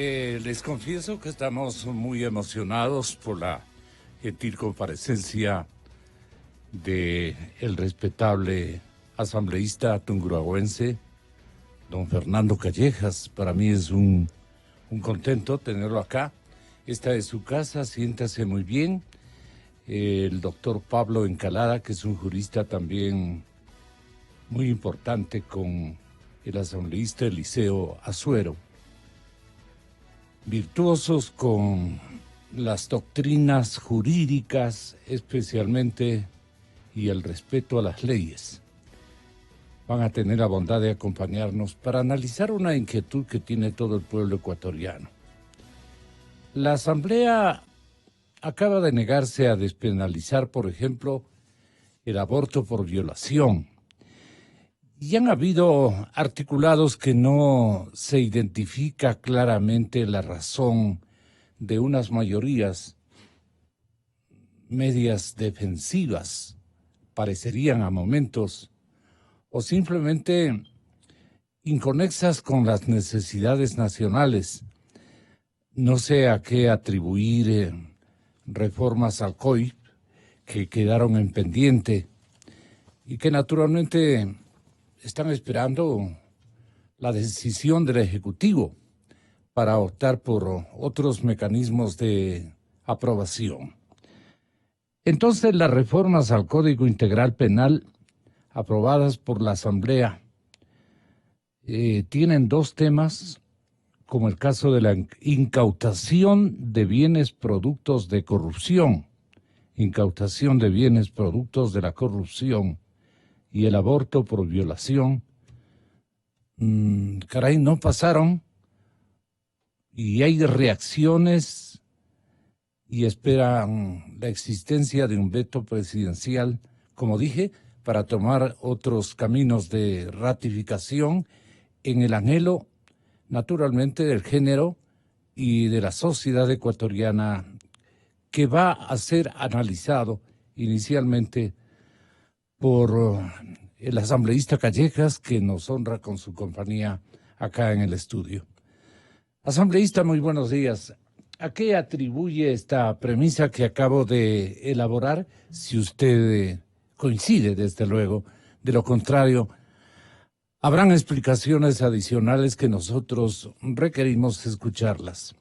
Les confieso que estamos muy emocionados por la gentil comparecencia de el respetable asambleísta tungurahuense, don Fernando Callejas. Para mí es un contento tenerlo acá. Esta es su casa, siéntase muy bien. El doctor Pablo Encalada, que es un jurista también muy importante con el asambleísta Eliseo Azuero. Virtuosos con las doctrinas jurídicas especialmente y el respeto a las leyes. Van a tener la bondad de acompañarnos para analizar una inquietud que tiene todo el pueblo ecuatoriano. La Asamblea acaba de negarse a despenalizar, por ejemplo, el aborto por violación. Y han habido articulados que no se identifica claramente la razón de unas mayorías medias defensivas, parecerían a momentos, o simplemente inconexas con las necesidades nacionales. No sé a qué atribuir reformas al COIP que quedaron en pendiente y que naturalmente están esperando la decisión del Ejecutivo para optar por otros mecanismos de aprobación. Entonces, las reformas al Código Integral Penal aprobadas por la Asamblea tienen dos temas, como el caso de la incautación de bienes productos de corrupción, incautación de bienes productos de la corrupción y el aborto por violación. Caray, no pasaron y hay reacciones y esperan la existencia de un veto presidencial, como dije, para tomar otros caminos de ratificación en el anhelo, naturalmente, del género y de la sociedad ecuatoriana, que va a ser analizado inicialmente por el asambleísta Callejas, que nos honra con su compañía acá en el estudio. Asambleísta, muy buenos días. ¿A qué atribuye esta premisa que acabo de elaborar? Si usted coincide, desde luego, de lo contrario, habrán explicaciones adicionales que nosotros requerimos escucharlas.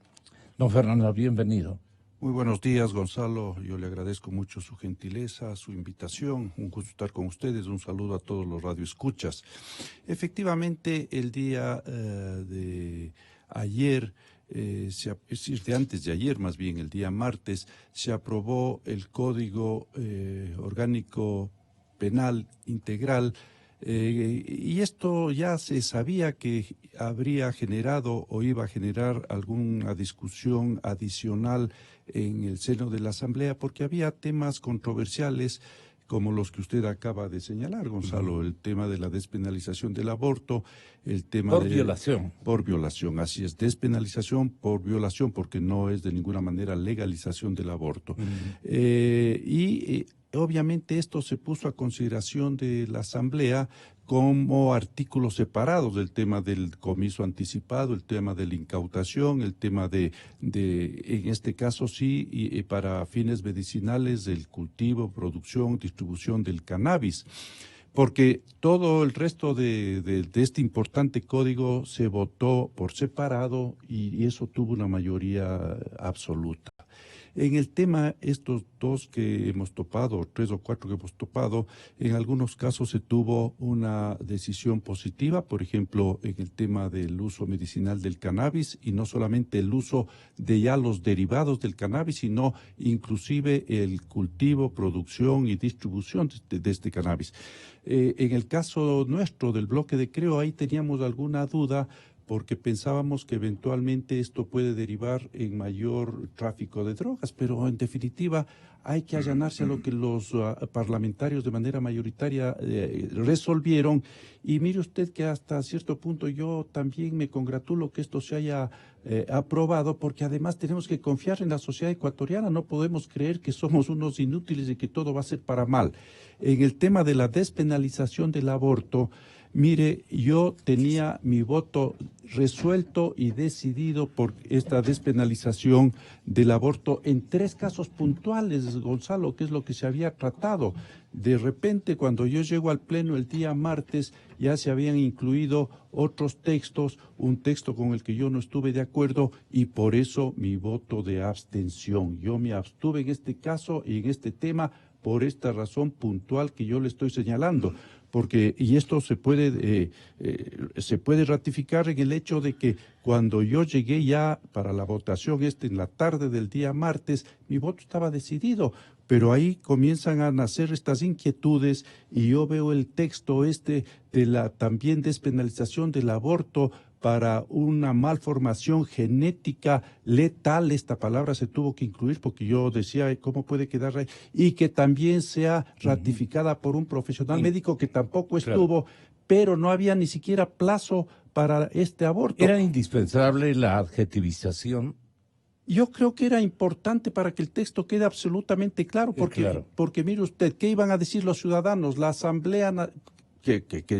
Don Fernando, bienvenido. Muy buenos días, Gonzalo. Yo le agradezco mucho su gentileza, su invitación. Un gusto estar con ustedes. Un saludo a todos los radioescuchas. Efectivamente, el día de ayer, es decir, de antes de ayer, más bien, el día martes, se aprobó el Código Orgánico Penal Integral. Y esto ya se sabía que habría generado o iba a generar alguna discusión adicional en el seno de la Asamblea, porque había temas controversiales como los que usted acaba de señalar, Gonzalo, el tema de la despenalización del aborto, el tema por violación. Por violación, así es, despenalización por violación, porque no es de ninguna manera legalización del aborto. Obviamente esto se puso a consideración de la Asamblea como artículos separados del tema del comiso anticipado, el tema de la incautación, el tema de en este caso sí, y para fines medicinales, del cultivo, producción, distribución del cannabis. Porque todo el resto de este importante código se votó por separado y eso tuvo una mayoría absoluta. En el tema, estos dos que hemos topado, 3 o 4 que hemos topado, en algunos casos se tuvo una decisión positiva, por ejemplo, en el tema del uso medicinal del cannabis, y no solamente el uso de ya los derivados del cannabis, sino inclusive el cultivo, producción y distribución de este cannabis. En el caso nuestro del bloque de Creo, ahí teníamos alguna duda, porque pensábamos que eventualmente esto puede derivar en mayor tráfico de drogas, pero en definitiva hay que allanarse a lo que los parlamentarios de manera mayoritaria resolvieron. Y mire usted que hasta cierto punto yo también me congratulo que esto se haya aprobado, porque además tenemos que confiar en la sociedad ecuatoriana, no podemos creer que somos unos inútiles y que todo va a ser para mal. En el tema de la despenalización del aborto, Mire, yo tenía mi voto resuelto y decidido por esta despenalización del aborto en 3 casos puntuales, Gonzalo, que es lo que se había tratado. De repente, cuando yo llego al Pleno el día martes, ya se habían incluido otros textos, un texto con el que yo no estuve de acuerdo y por eso mi voto de abstención. Yo me abstuve en este caso y en este tema por esta razón puntual que yo le estoy señalando. Porque, y esto se puede ratificar en el hecho de que cuando yo llegué ya para la votación en la tarde del día martes, mi voto estaba decidido, pero ahí comienzan a nacer estas inquietudes y yo veo el texto de la también despenalización del aborto para una malformación genética letal. Esta palabra se tuvo que incluir porque yo decía, ¿cómo puede quedar ahí? Y que también sea ratificada por un profesional médico que tampoco estuvo, pero no había ni siquiera plazo para este aborto. ¿Era indispensable la adjetivización? Yo creo que era importante para que el texto quede absolutamente claro, porque mire usted, ¿qué iban a decir los ciudadanos? La Asamblea...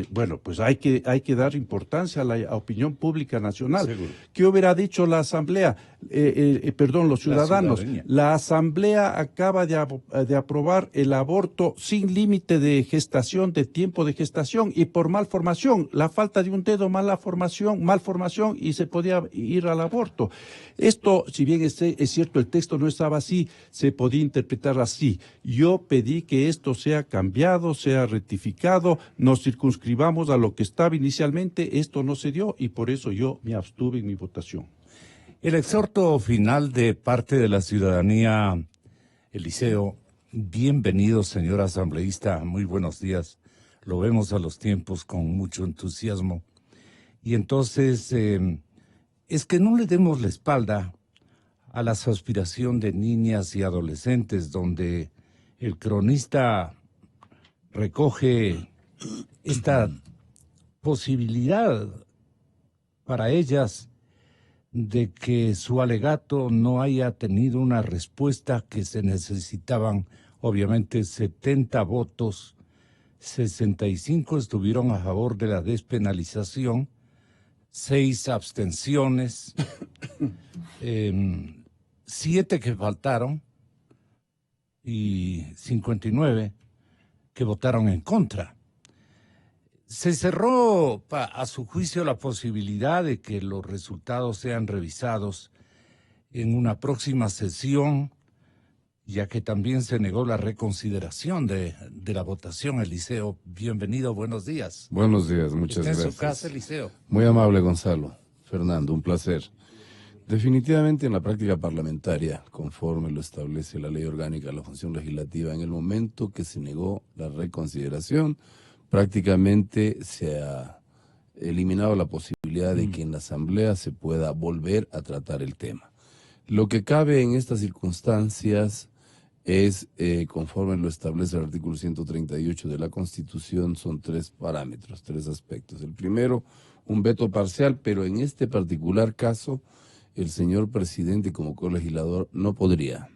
bueno, pues hay que dar importancia a la opinión pública nacional. Seguro. ¿Qué hubiera dicho la Asamblea? Los ciudadanos. La Asamblea acaba de aprobar el aborto sin límite de gestación, de tiempo de gestación y por malformación. La falta de un dedo, malformación y se podía ir al aborto. Esto, si bien es cierto, el texto no estaba así, se podía interpretar así. Yo pedí que esto sea cambiado, sea rectificado, nos circunscribamos a lo que estaba inicialmente, esto no se dio y por eso yo me abstuve en mi votación. El exhorto final de parte de la ciudadanía, Eliseo, bienvenido señor asambleísta, muy buenos días, lo vemos a los tiempos con mucho entusiasmo. Y entonces, es que no le demos la espalda a las aspiraciones de niñas y adolescentes, donde el cronista recoge esta posibilidad para ellas de que su alegato no haya tenido una respuesta, que se necesitaban obviamente 70 votos, 65 estuvieron a favor de la despenalización, 6 abstenciones, 7 que faltaron y 59 que votaron en contra. Se cerró, a su juicio, la posibilidad de que los resultados sean revisados en una próxima sesión, ya que también se negó la reconsideración de la votación. Eliseo, bienvenido, buenos días. Buenos días, muchas gracias. En su casa, Eliseo. Muy amable, Gonzalo. Fernando, un placer. Definitivamente en la práctica parlamentaria, conforme lo establece la Ley Orgánica de la Función Legislativa, en el momento que se negó la reconsideración, prácticamente se ha eliminado la posibilidad de que en la Asamblea se pueda volver a tratar el tema. Lo que cabe en estas circunstancias es, conforme lo establece el artículo 138 de la Constitución, son 3 parámetros, 3 aspectos. El primero, un veto parcial, pero en este particular caso, el señor presidente como colegislador no podría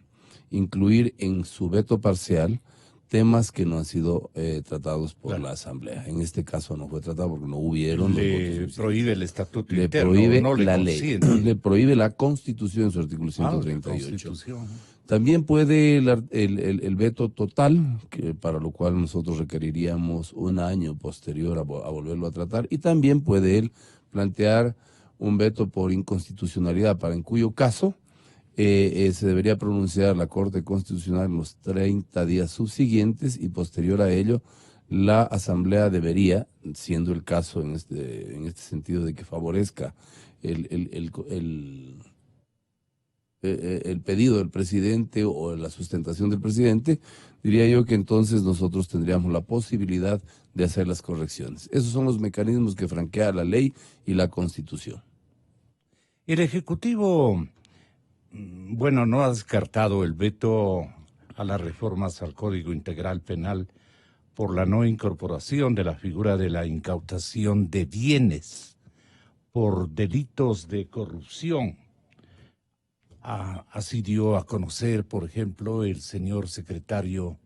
incluir en su veto parcial temas que no han sido tratados por la Asamblea. En este caso no fue tratado porque no hubieron los votos. Prohíbe el estatuto le interno, prohíbe no la le ley, le prohíbe la Constitución en su artículo 138. También puede el veto total, para lo cual nosotros requeriríamos un año posterior a volverlo a tratar, y también puede él plantear un veto por inconstitucionalidad, en cuyo caso se debería pronunciar la Corte Constitucional en los 30 días subsiguientes y posterior a ello la Asamblea debería, siendo el caso en este sentido de que favorezca el pedido del presidente o la sustentación del presidente, diría yo que entonces nosotros tendríamos la posibilidad de hacer las correcciones. Esos son los mecanismos que franquea la ley y la Constitución. El Ejecutivo, bueno, no ha descartado el veto a las reformas al Código Integral Penal por la no incorporación de la figura de la incautación de bienes por delitos de corrupción. Así dio a conocer, por ejemplo, el señor secretario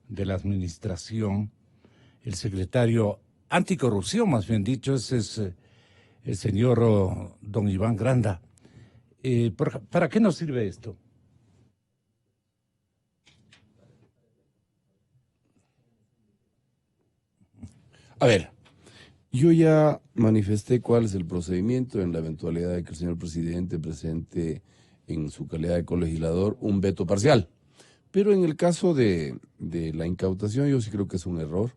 de la Administración, el secretario anticorrupción, más bien dicho, ese es el señor don Iván Granda. ¿Para qué nos sirve esto? A ver, yo ya manifesté cuál es el procedimiento en la eventualidad de que el señor presidente presente en su calidad de colegislador un veto parcial. Pero en el caso de la incautación, yo sí creo que es un error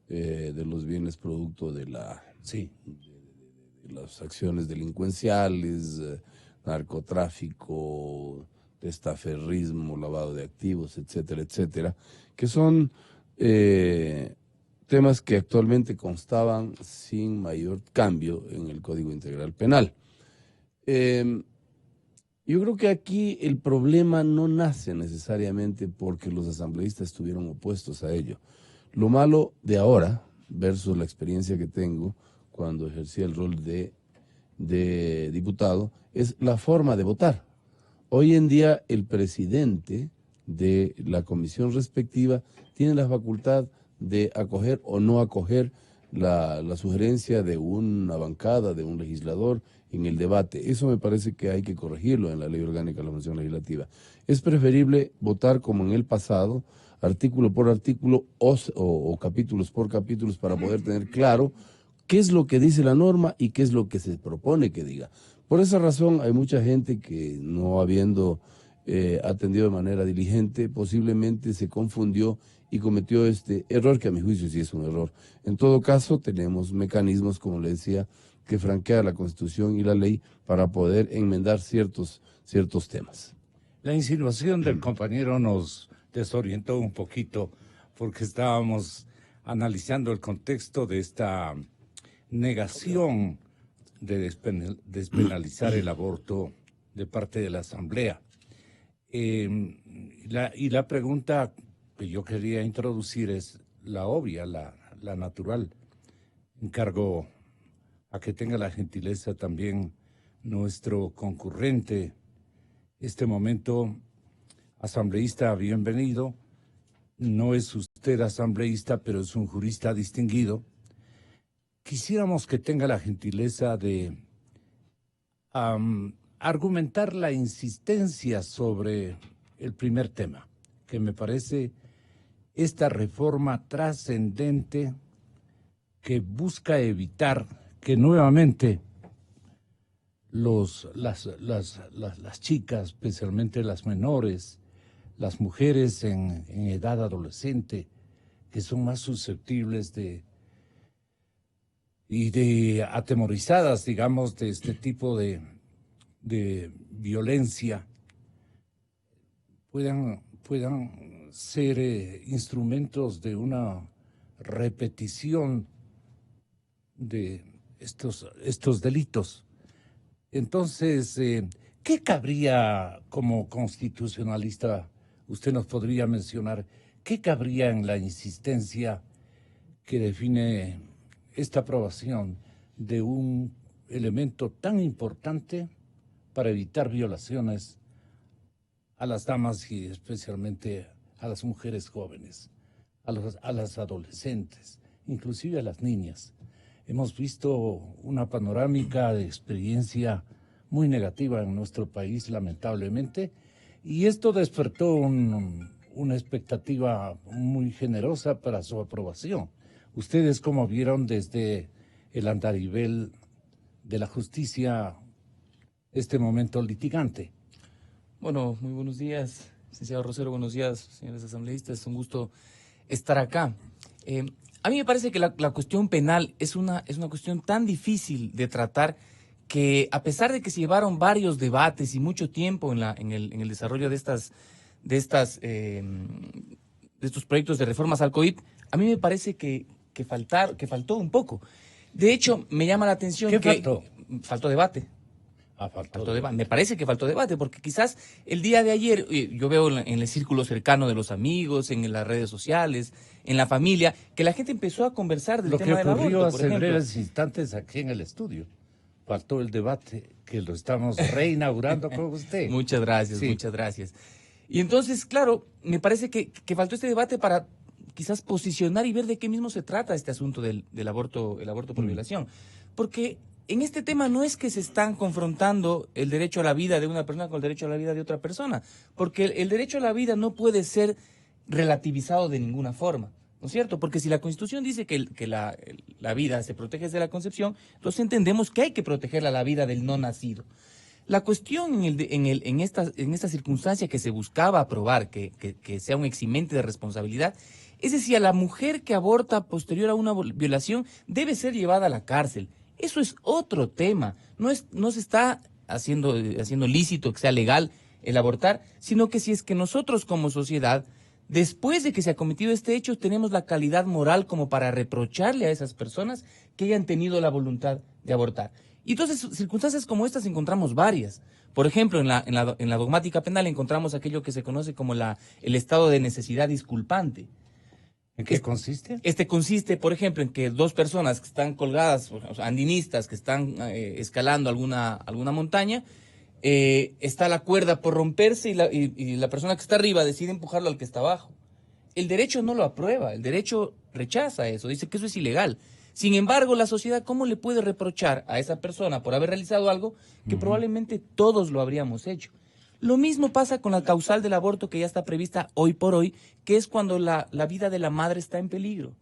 de los bienes producto de Sí. de las acciones delincuenciales, narcotráfico, testaferrismo, lavado de activos, etcétera, etcétera, que son temas que actualmente constaban sin mayor cambio en el Código Integral Penal. Yo creo que aquí el problema no nace necesariamente porque los asambleístas estuvieron opuestos a ello. Lo malo de ahora, versus la experiencia que tengo cuando ejercía el rol de diputado, es la forma de votar. Hoy en día el presidente de la comisión respectiva tiene la facultad de acoger o no acoger la sugerencia de una bancada, de un legislador en el debate. Eso me parece que hay que corregirlo en la Ley Orgánica de la Función Legislativa. Es preferible votar como en el pasado, artículo por artículo o capítulos por capítulos, para poder tener claro qué es lo que dice la norma y qué es lo que se propone que diga. Por esa razón hay mucha gente que, no habiendo atendido de manera diligente, posiblemente se confundió y cometió este error, que a mi juicio sí es un error. En todo caso, tenemos mecanismos, como le decía, que franquea la Constitución y la ley para poder enmendar ciertos temas. La insinuación del compañero nos desorientó un poquito porque estábamos analizando el contexto de esta negación de despenalizar el aborto de parte de la Asamblea. Y la pregunta que yo quería introducir es la obvia, la natural. Encargo a que tenga la gentileza también nuestro concurrente, este momento, asambleísta, bienvenido. No es usted asambleísta, pero es un jurista distinguido. Quisiéramos que tenga la gentileza de argumentar la insistencia sobre el primer tema, que me parece esta reforma trascendente que busca evitar que nuevamente las chicas, especialmente las menores, las mujeres en edad adolescente, que son más susceptibles de atemorizadas, digamos, de este tipo de violencia, puedan ser instrumentos de una repetición de estos delitos. Entonces, ¿qué cabría como constitucionalista? Usted nos podría mencionar, ¿qué cabría en la insistencia que define esta aprobación de un elemento tan importante para evitar violaciones a las damas y especialmente a las mujeres jóvenes, a las adolescentes, inclusive a las niñas? Hemos visto una panorámica de experiencia muy negativa en nuestro país, lamentablemente, y esto despertó una expectativa muy generosa para su aprobación. ¿Ustedes cómo vieron desde el andarivel de la justicia este momento litigante? Bueno, muy buenos días, licenciado Rosero, buenos días, señores asambleístas, es un gusto estar acá. A mí me parece que la cuestión penal es una cuestión tan difícil de tratar que, a pesar de que se llevaron varios debates y mucho tiempo en el desarrollo de estos proyectos de reformas al COVID, a mí me parece que faltó un poco. De hecho, me llama la atención ¿Qué que faltó? Faltó debate. Faltó debate. Me parece que faltó debate, porque quizás el día de ayer, yo veo en el círculo cercano de los amigos, en las redes sociales, en la familia, que la gente empezó a conversar del tema del aborto, Lo que ocurrió hace por ejemplo. breves instantes aquí en el estudio. Faltó el debate, que lo estamos reinaugurando con usted. Muchas gracias, Sí. muchas gracias. Y entonces, claro, me parece que faltó este debate para quizás posicionar y ver de qué mismo se trata este asunto del aborto, el aborto por violación. Porque en este tema no es que se están confrontando el derecho a la vida de una persona con el derecho a la vida de otra persona, porque el derecho a la vida no puede ser relativizado de ninguna forma, ¿no es cierto? Porque si la Constitución dice que la vida se protege desde la concepción, entonces entendemos que hay que proteger la vida del no nacido. La cuestión en esta circunstancia que se buscaba aprobar, que sea un eximente de responsabilidad, es decir, a la mujer que aborta posterior a una violación debe ser llevada a la cárcel. Eso es otro tema. No se está haciendo lícito que sea legal el abortar, sino que si es que nosotros como sociedad, después de que se ha cometido este hecho, tenemos la calidad moral como para reprocharle a esas personas que hayan tenido la voluntad de abortar. Y entonces, circunstancias como estas encontramos varias. Por ejemplo, en la dogmática penal encontramos aquello que se conoce como el estado de necesidad disculpante. ¿En qué consiste? Este consiste, por ejemplo, en que dos personas que están colgadas, o sea, andinistas, que están escalando alguna montaña, está la cuerda por romperse y la persona que está arriba decide empujarlo al que está abajo. El derecho no lo aprueba, el derecho rechaza eso, dice que eso es ilegal. Sin embargo, la sociedad, ¿cómo le puede reprochar a esa persona por haber realizado algo que probablemente todos lo habríamos hecho? Lo mismo pasa con la causal del aborto que ya está prevista hoy por hoy, que es cuando la vida de la madre está en peligro.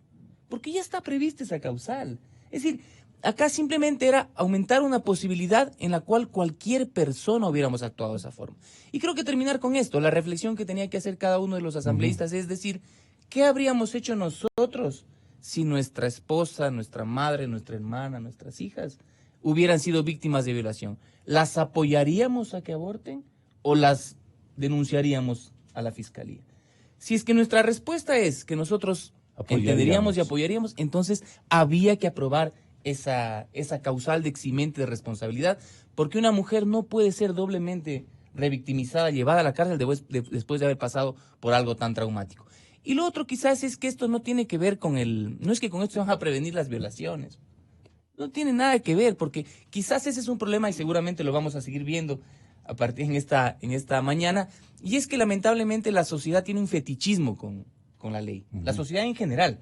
Porque ya está prevista esa causal. Es decir, acá simplemente era aumentar una posibilidad en la cual cualquier persona hubiéramos actuado de esa forma. Y creo que terminar con esto, la reflexión que tenía que hacer cada uno de los asambleístas es decir, ¿qué habríamos hecho nosotros si nuestra esposa, nuestra madre, nuestra hermana, nuestras hijas hubieran sido víctimas de violación? ¿Las apoyaríamos a que aborten o las denunciaríamos a la fiscalía? Si es que nuestra respuesta es que nosotros entenderíamos y apoyaríamos, entonces había que aprobar esa causal de eximente de responsabilidad, porque una mujer no puede ser doblemente revictimizada, llevada a la cárcel después de haber pasado por algo tan traumático. Y lo otro quizás es que esto no tiene que ver no es que con esto se van a prevenir las violaciones. No tiene nada que ver, porque quizás ese es un problema y seguramente lo vamos a seguir viendo a partir en esta mañana, y es que lamentablemente la sociedad tiene un fetichismo con la ley, la sociedad en general,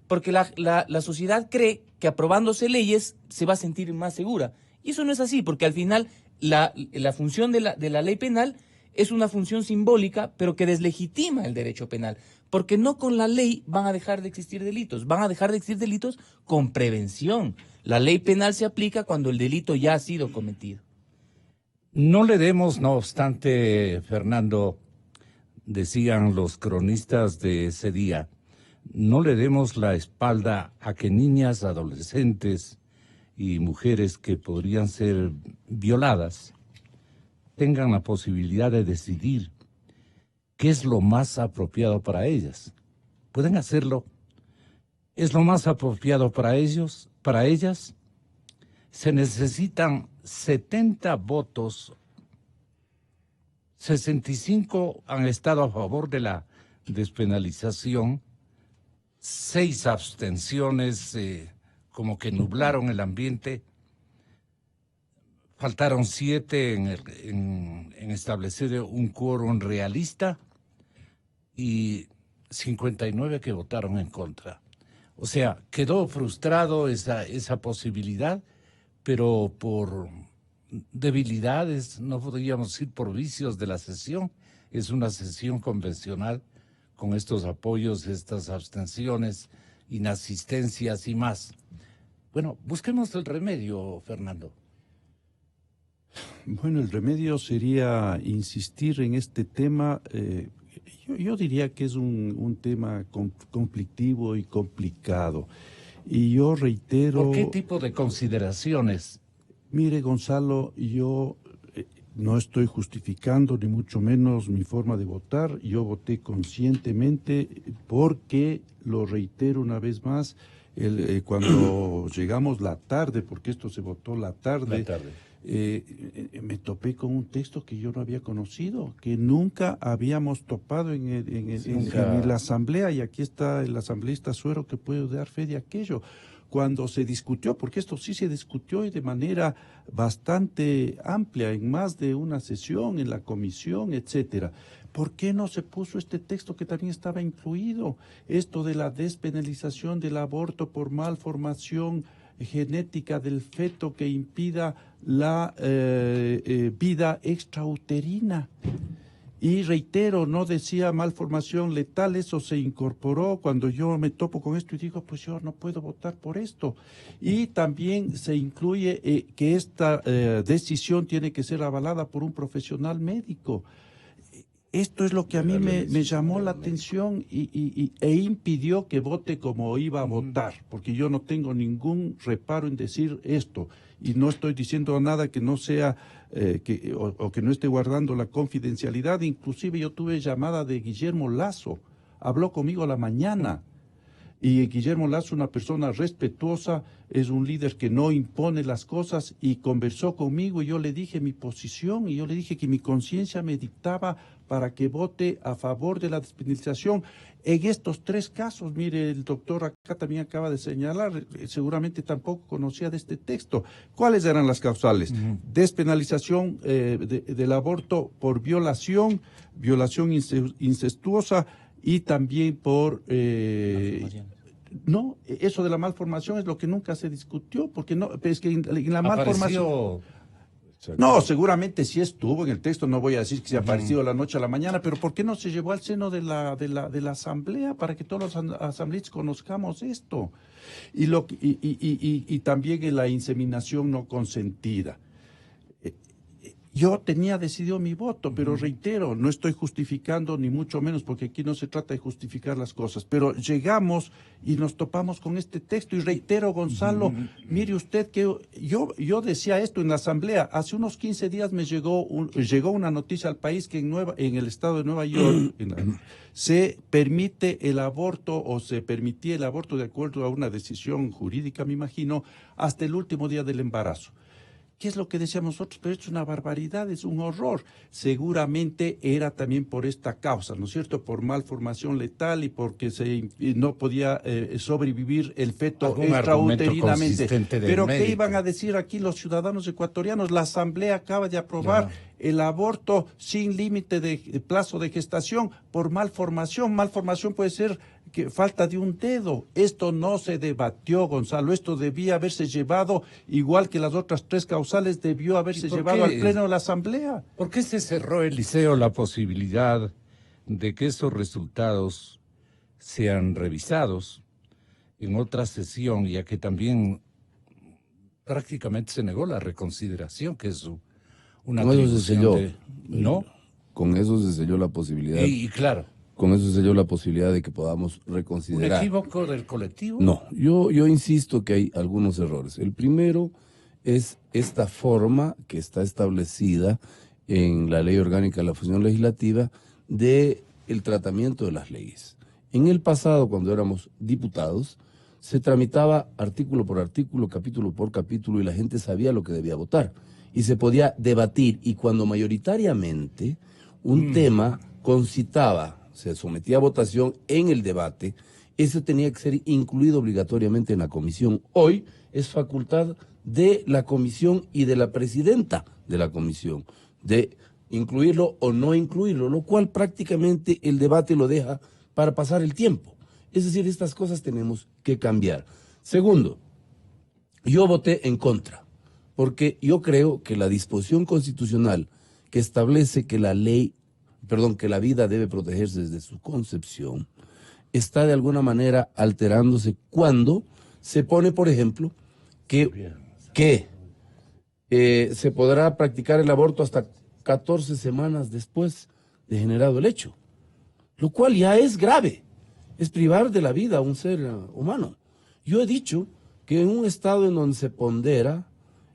porque la sociedad cree que aprobándose leyes se va a sentir más segura, y eso no es así, porque al final la función de la ley penal es una función simbólica, pero que deslegitima el derecho penal, porque no con la ley van a dejar de existir delitos, van a dejar de existir delitos con prevención. La ley penal se aplica cuando el delito ya ha sido cometido. No le demos, no obstante, Fernando, decían los cronistas de ese día, no le demos la espalda a que niñas, adolescentes y mujeres que podrían ser violadas tengan la posibilidad de decidir qué es lo más apropiado para ellas. Pueden hacerlo. ¿Es lo más apropiado para ellos, para ellas? Se necesitan 70 votos, 65 han estado a favor de la despenalización, 6 abstenciones como que nublaron el ambiente, faltaron 7 en establecer un quórum realista y 59 que votaron en contra. O sea, quedó frustrado esa posibilidad, pero por debilidades, no podríamos decir por vicios de la sesión. Es una sesión convencional con estos apoyos, estas abstenciones, inasistencias y más. Bueno, busquemos el remedio, Fernando. Bueno, el remedio sería insistir en este tema. Yo diría que es un tema conflictivo y complicado. Y yo reitero... ¿Por qué tipo de consideraciones? Mire, Gonzalo, yo no estoy justificando ni mucho menos mi forma de votar. Yo voté conscientemente porque, lo reitero una vez más, cuando llegamos la tarde, porque esto se votó la tarde. Me topé con un texto que yo no había conocido, que nunca habíamos topado en la asamblea, y aquí está el asambleísta Suero que puede dar fe de aquello. Cuando se discutió, porque esto sí se discutió y de manera bastante amplia en más de una sesión, en la comisión, etcétera. ¿Por qué no se puso este texto que también estaba incluido? Esto de la despenalización del aborto por malformación genética del feto que impida la vida extrauterina. Y reitero, no decía malformación letal, eso se incorporó cuando yo me topo con esto y digo, pues yo no puedo votar por esto. Y también se incluye que esta decisión tiene que ser avalada por un profesional médico. Esto es lo que a mí me llamó la atención e impidió que vote como iba a votar, porque yo no tengo ningún reparo en decir esto, y no estoy diciendo nada que no sea, o que no esté guardando la confidencialidad. Inclusive yo tuve llamada de Guillermo Lasso, habló conmigo a la mañana. Y Guillermo Lasso, una persona respetuosa, es un líder que no impone las cosas, y conversó conmigo y yo le dije mi posición y yo le dije que mi conciencia me dictaba para que vote a favor de la despenalización. En estos 3 casos, mire, el doctor acá también acaba de señalar, seguramente tampoco conocía de este texto. ¿Cuáles eran las causales? Despenalización del aborto por violación incestuosa, y también por... no, eso de la malformación es lo que nunca se discutió, porque no, es que en la malformación... No, seguramente sí estuvo en el texto, no voy a decir que se ha aparecido de la noche a la mañana, pero ¿por qué no se llevó al seno de la asamblea para que todos los asambleístas conozcamos esto? Y también en la inseminación no consentida. Yo tenía decidido mi voto, pero reitero, no estoy justificando ni mucho menos, porque aquí no se trata de justificar las cosas, pero llegamos y nos topamos con este texto, y reitero, Gonzalo, mire usted que yo decía esto en la asamblea. Hace unos 15 días me llegó una noticia al país que en el estado de Nueva York se permite el aborto, o se permitía el aborto de acuerdo a una decisión jurídica, me imagino, hasta el último día del embarazo. ¿Qué es lo que decíamos nosotros? Pero es una barbaridad, es un horror. Seguramente era también por esta causa, ¿no es cierto? Por malformación letal y porque no podía sobrevivir el feto extrauterinamente. Pero ¿qué iban a decir aquí los ciudadanos ecuatorianos? La Asamblea acaba de aprobar el aborto sin límite de plazo de gestación por malformación. Malformación puede ser que falta de un dedo. Esto no se debatió, Gonzalo. Esto debía haberse llevado, igual que las otras 3 causales, debió haberse llevado al pleno de la Asamblea. ¿Por qué se cerró, Eliseo, la posibilidad de que esos resultados sean revisados en otra sesión, ya que también prácticamente se negó la reconsideración, que es una atribución ¿no? Con eso se selló la posibilidad. Y claro. Con eso se selló la posibilidad de que podamos reconsiderar. ¿Un equívoco del colectivo? No, yo insisto que hay algunos errores. El primero es esta forma que está establecida en la Ley Orgánica de la Función Legislativa de el tratamiento de las leyes. En el pasado, cuando éramos diputados, se tramitaba artículo por artículo, capítulo por capítulo, y la gente sabía lo que debía votar. Y se podía debatir, y cuando mayoritariamente un tema concitaba, se sometía a votación en el debate, eso tenía que ser incluido obligatoriamente en la comisión. Hoy es facultad de la comisión y de la presidenta de la comisión de incluirlo o no incluirlo, lo cual prácticamente el debate lo deja para pasar el tiempo. Es decir, estas cosas tenemos que cambiar. Segundo, yo voté en contra, porque yo creo que la disposición constitucional que establece que la vida debe protegerse desde su concepción, está de alguna manera alterándose cuando se pone, por ejemplo, que se podrá practicar el aborto hasta 14 semanas después de generado el hecho, lo cual ya es grave, es privar de la vida a un ser humano. Yo he dicho que en un estado en donde se pondera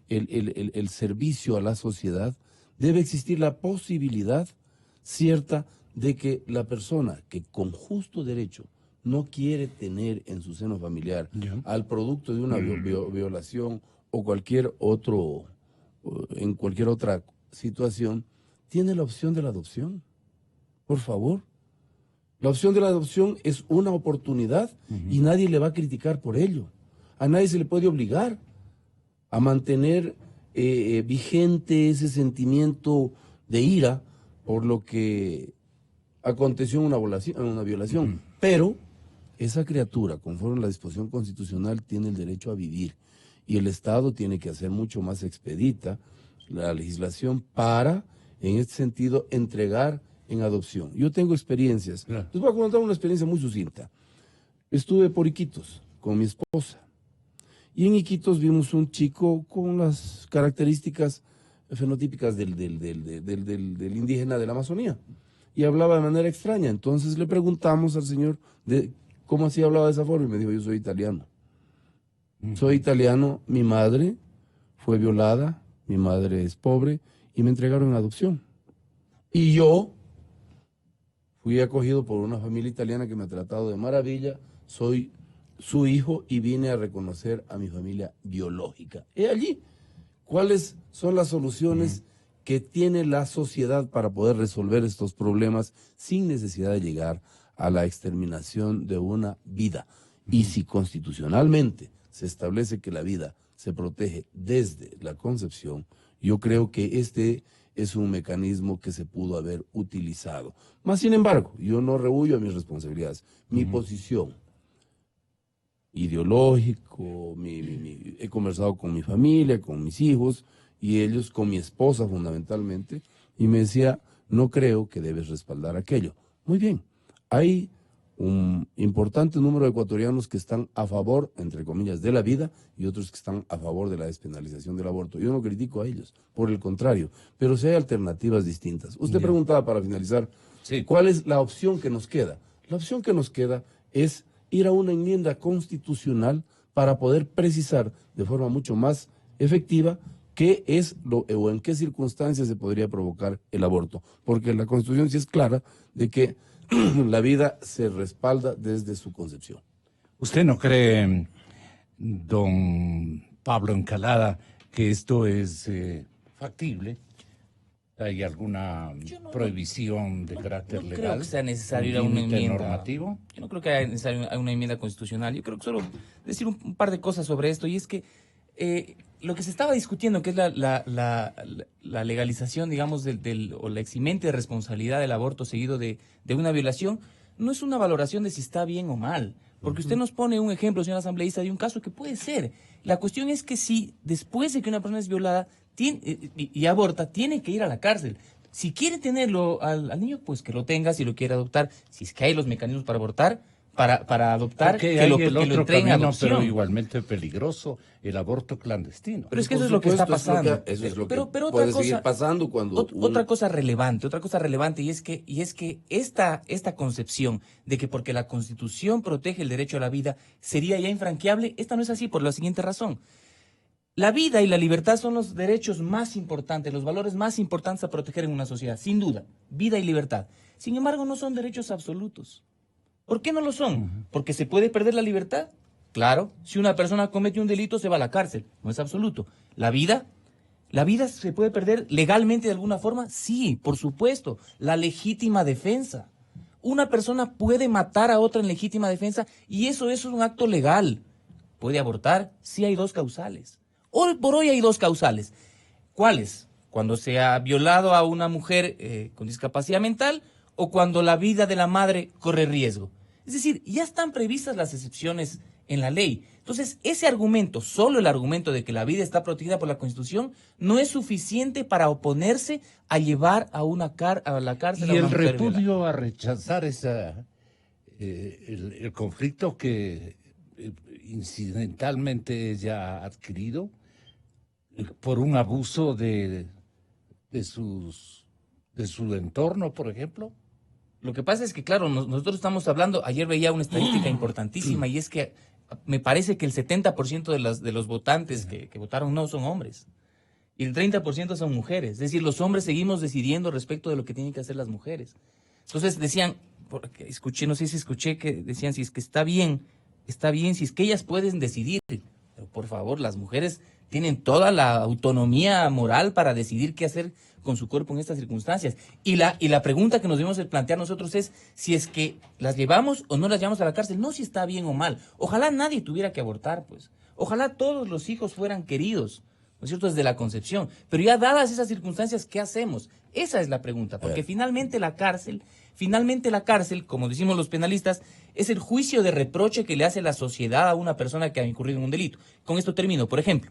el servicio a la sociedad, debe existir la posibilidad cierta de que la persona que con justo derecho no quiere tener en su seno familiar al producto de una violación o en cualquier otra situación, tiene la opción de la adopción. Por favor. La opción de la adopción es una oportunidad y nadie le va a criticar por ello. A nadie se le puede obligar a mantener vigente ese sentimiento de ira por lo que aconteció una violación. Pero esa criatura, conforme a la disposición constitucional, tiene el derecho a vivir. Y el Estado tiene que hacer mucho más expedita la legislación para, en este sentido, entregar en adopción. Yo tengo experiencias. Claro. Les voy a contar una experiencia muy sucinta. Estuve por Iquitos con mi esposa. Y en Iquitos vimos un chico con las características fenotípicas del indígena de la Amazonía. Y hablaba de manera extraña. Entonces le preguntamos al señor cómo así hablaba de esa forma. Y me dijo, yo soy italiano. Soy italiano, mi madre fue violada, mi madre es pobre y me entregaron en adopción. Y yo fui acogido por una familia italiana que me ha tratado de maravilla, soy su hijo y vine a reconocer a mi familia biológica. He allí, ¿cuáles son las soluciones que tiene la sociedad para poder resolver estos problemas sin necesidad de llegar a la exterminación de una vida? Y si constitucionalmente se establece que la vida se protege desde la concepción, yo creo que este es un mecanismo que se pudo haber utilizado. Más sin embargo, yo no rehuyo a mis responsabilidades. Mi posición ideológico, he conversado con mi familia, con mis hijos y ellos con mi esposa fundamentalmente, y me decía, no creo que debes respaldar aquello. Muy bien, hay un importante número de ecuatorianos que están a favor, entre comillas, de la vida y otros que están a favor de la despenalización del aborto. Yo no critico a ellos, por el contrario, pero sí hay alternativas distintas. Usted preguntaba para finalizar, ¿cuál es la opción que nos queda? La opción que nos queda es ir a una enmienda constitucional para poder precisar de forma mucho más efectiva qué es o en qué circunstancias se podría provocar el aborto, porque la Constitución sí es clara de que la vida se respalda desde su concepción. ¿Usted no cree, don Pablo Encalada, que esto es factible? ¿Hay alguna prohibición de carácter legal? No creo que sea necesario ir a una enmienda normativo. Yo no creo que haya necesario una enmienda constitucional. Yo creo que solo decir un par de cosas sobre esto, y es que lo que se estaba discutiendo, que es la legalización, digamos, o la eximente de responsabilidad del aborto seguido de una violación, no es una valoración de si está bien o mal. Porque usted nos pone un ejemplo, señor asambleísta, de un caso que puede ser. La cuestión es que si después de que una persona es violada y aborta, tiene que ir a la cárcel. Si quiere tenerlo al niño, pues que lo tenga, si lo quiere adoptar, si es que hay los mecanismos para abortar, para adoptar, que lo entreguen a adopción. Pero igualmente peligroso, el aborto clandestino. Pero es que eso es lo que está pasando. Eso es lo que pero puede seguir pasando cuando... Otra cosa relevante, y es que esta concepción de que porque la Constitución protege el derecho a la vida sería ya infranqueable, esta no es así por la siguiente razón. La vida y la libertad son los derechos más importantes, los valores más importantes a proteger en una sociedad, sin duda, vida y libertad. Sin embargo, no son derechos absolutos. ¿Por qué no lo son? ¿Porque se puede perder la libertad? Claro, si una persona comete un delito se va a la cárcel, no es absoluto. ¿La vida se puede perder legalmente de alguna forma? Sí, por supuesto, la legítima defensa. Una persona puede matar a otra en legítima defensa y eso es un acto legal. ¿Puede abortar? Sí, hay dos causales. Hoy por hoy hay dos causales. ¿Cuáles? Cuando se ha violado a una mujer con discapacidad mental o cuando la vida de la madre corre riesgo. Es decir, ya están previstas las excepciones en la ley. Entonces, ese argumento, solo el argumento de que la vida está protegida por la Constitución, no es suficiente para oponerse a llevar a la cárcel a una mujer Y el repudio violada. a rechazar el conflicto que incidentalmente ella ha adquirido por un abuso de su entorno, por ejemplo. Lo que pasa es que, claro, nosotros estamos hablando, ayer veía una estadística importantísima y es que me parece que el 70% de los votantes que votaron no son hombres y el 30% son mujeres. Es decir, los hombres seguimos decidiendo respecto de lo que tienen que hacer las mujeres. Entonces decían, porque no sé si escuché que decían, si es que está bien, si es que ellas pueden decidir. Pero por favor, las mujeres tienen toda la autonomía moral para decidir qué hacer con su cuerpo en estas circunstancias. Y la pregunta que nos debemos plantear nosotros es si es que las llevamos o no las llevamos a la cárcel, no si está bien o mal. Ojalá nadie tuviera que abortar, pues. Ojalá todos los hijos fueran queridos, ¿no es cierto?, desde la concepción. Pero ya dadas esas circunstancias, ¿qué hacemos? Esa es la pregunta, porque finalmente la cárcel Finalmente la cárcel, como decimos los penalistas, es el juicio de reproche que le hace la sociedad a una persona que ha incurrido en un delito. Con esto termino. Por ejemplo,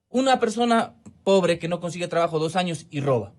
una persona pobre que no consigue trabajo 2 años y roba.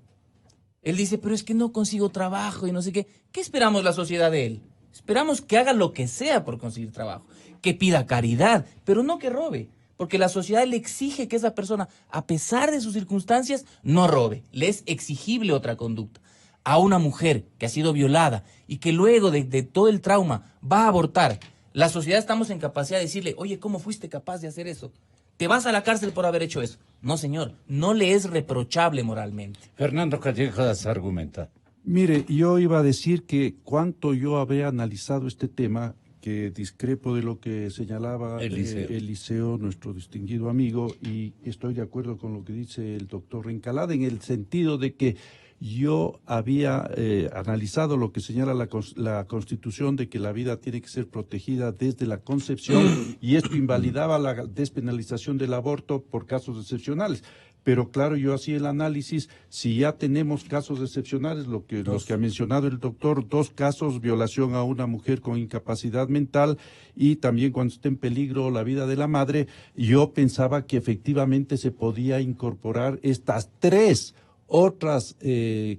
Él dice, pero es que no consigo trabajo y no sé qué. ¿Qué esperamos la sociedad de él? Esperamos que haga lo que sea por conseguir trabajo, que pida caridad, pero no que robe. Porque la sociedad le exige que esa persona, a pesar de sus circunstancias, no robe. Le es exigible otra conducta. A una mujer que ha sido violada y que luego de todo el trauma va a abortar, la sociedad estamos en capacidad de decirle, oye, ¿cómo fuiste capaz de hacer eso? ¿Te vas a la cárcel por haber hecho eso? No, señor, no le es reprochable moralmente. Fernando Callejas argumenta. Mire, yo iba a decir que cuánto yo había analizado este tema, que discrepo de lo que señalaba Eliseo, nuestro distinguido amigo, y estoy de acuerdo con lo que dice el doctor Encalada, en el sentido de que yo había analizado lo que señala la Constitución de que la vida tiene que ser protegida desde la concepción y esto invalidaba la despenalización del aborto por casos excepcionales. Pero claro, yo hacía el análisis, si ya tenemos casos excepcionales, los que ha mencionado el doctor, 2 casos, violación a una mujer con incapacidad mental y también cuando está en peligro la vida de la madre, yo pensaba que efectivamente se podía incorporar estas 3 otras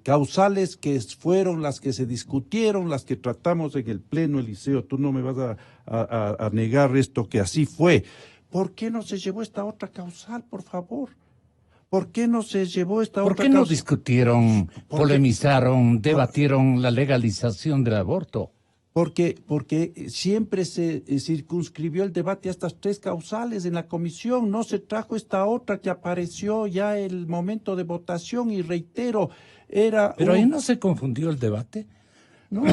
causales que fueron las que se discutieron, las que tratamos en el Pleno, Eliseo, tú no me vas a negar esto, que así fue. ¿Por qué no se llevó esta otra causal, por favor? ¿Por qué no se llevó esta otra causal? ¿Por qué no discutieron, polemizaron, debatieron la legalización del aborto? Porque siempre se circunscribió el debate a estas 3 causales en la comisión, no se trajo esta otra que apareció ya el momento de votación y reitero, era... ¿Pero ahí no se confundió el debate? No,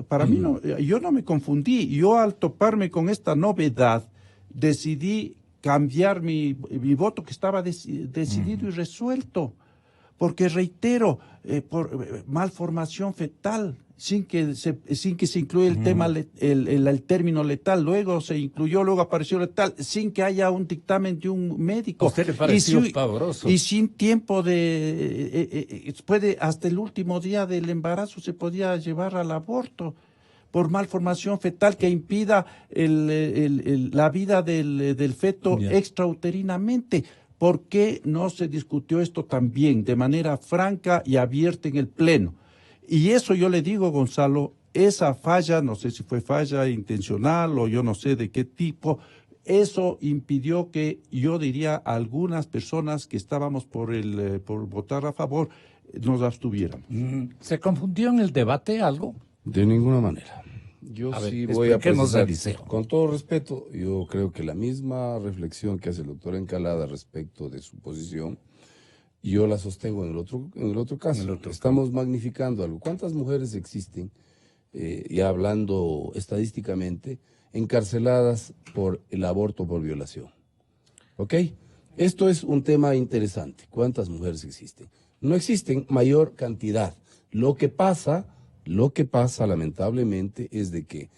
para mí no, yo no me confundí, yo al toparme con esta novedad decidí cambiar mi voto que estaba decidido y resuelto, porque reitero, por malformación fetal, sin que se incluya el tema, el término letal, luego se incluyó, luego apareció letal, sin que haya un dictamen de un médico. ¿A usted le pareció pavoroso? Y sin tiempo puede, hasta el último día del embarazo se podía llevar al aborto por malformación fetal que impida la vida del feto extrauterinamente. ¿Por qué no se discutió esto también de manera franca y abierta en el Pleno? Y eso yo le digo, Gonzalo, esa falla, no sé si fue falla intencional o yo no sé de qué tipo, eso impidió que, yo diría, algunas personas que estábamos por votar a favor, nos abstuviéramos. ¿Se confundió en el debate algo? De ninguna manera. Yo sí voy a precisar, con todo respeto, yo creo que la misma reflexión que hace el doctor Encalada respecto de su posición, yo la sostengo en el otro caso. Estamos magnificando algo. ¿Cuántas mujeres existen, ya hablando estadísticamente, encarceladas por el aborto por violación? ¿Ok? Esto es un tema interesante. ¿Cuántas mujeres existen? No existen mayor cantidad. Lo que pasa lamentablemente es de que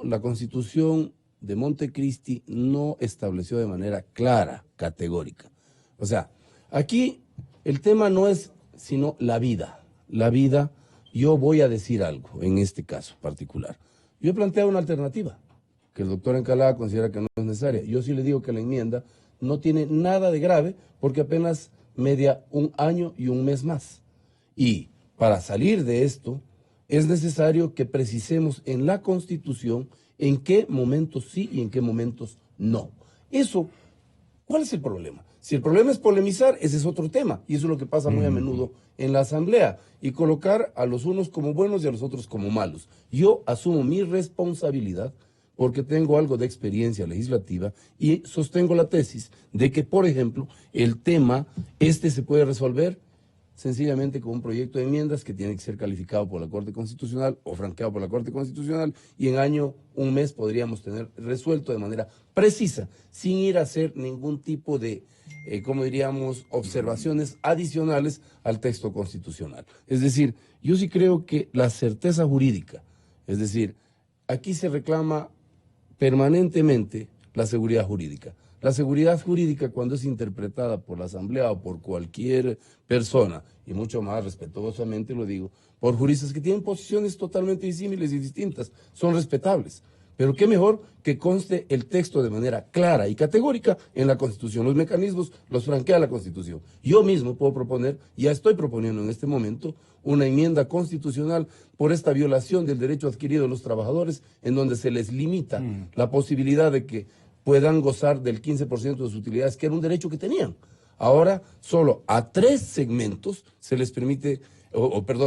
la Constitución de Montecristi no estableció de manera clara, categórica. O sea, aquí el tema no es sino la vida. La vida, yo voy a decir algo en este caso particular. Yo he planteado una alternativa que el doctor Encalada considera que no es necesaria. Yo sí le digo que la enmienda no tiene nada de grave porque apenas media 1 año y 1 mes más. Y para salir de esto es necesario que precisemos en la Constitución en qué momentos sí y en qué momentos no. Eso, ¿cuál es el problema? Si el problema es polemizar, ese es otro tema, y eso es lo que pasa muy a menudo en la Asamblea, y colocar a los unos como buenos y a los otros como malos. Yo asumo mi responsabilidad porque tengo algo de experiencia legislativa y sostengo la tesis de que, por ejemplo, el tema se puede resolver sencillamente con un proyecto de enmiendas que tiene que ser calificado por la Corte Constitucional o franqueado por la Corte Constitucional y en 1 mes podríamos tener resuelto de manera precisa, sin ir a hacer ningún tipo de, como diríamos, observaciones adicionales al texto constitucional. Es decir, yo sí creo que la certeza jurídica, es decir, aquí se reclama permanentemente la seguridad jurídica. La seguridad jurídica, cuando es interpretada por la Asamblea o por cualquier persona, y mucho más respetuosamente lo digo, por juristas que tienen posiciones totalmente disímiles y distintas, son respetables. Pero qué mejor que conste el texto de manera clara y categórica en la Constitución. Los mecanismos los franquea la Constitución. Yo mismo puedo proponer, ya estoy proponiendo en este momento, una enmienda constitucional por esta violación del derecho adquirido de los trabajadores, en donde se les limita la posibilidad de que puedan gozar del 15% de sus utilidades, que era un derecho que tenían. Ahora, solo a 3 segmentos se les permite,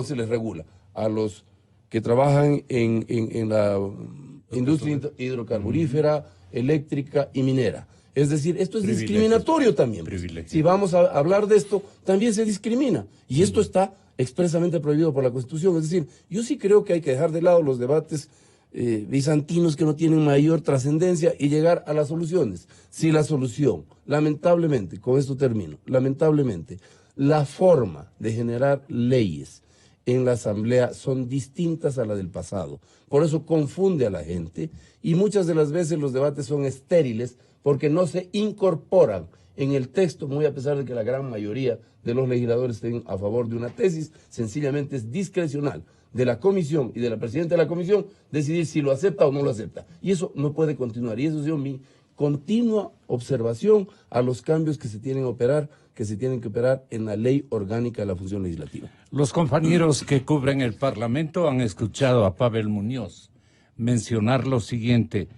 se les regula. A los que trabajan en la industria hidrocarburífera, eléctrica y minera. Es decir, esto es discriminatorio también. Si vamos a hablar de esto, también se discrimina. Y esto está expresamente prohibido por la Constitución. Es decir, yo sí creo que hay que dejar de lado los debates bizantinos que no tienen mayor trascendencia y llegar a las soluciones. Si la solución, lamentablemente, con esto termino, lamentablemente, la forma de generar leyes en la Asamblea son distintas a la del pasado. Por eso confunde a la gente y muchas de las veces los debates son estériles porque no se incorporan en el texto, muy a pesar de que la gran mayoría de los legisladores estén a favor de una tesis, sencillamente es discrecional de la comisión y de la presidenta de la comisión decidir si lo acepta o no lo acepta. Y eso no puede continuar. Y eso ha sido mi continua observación a los cambios que se tienen que operar en la ley orgánica de la función legislativa. Los compañeros que cubren el Parlamento han escuchado a Pavel Muñoz mencionar lo siguiente.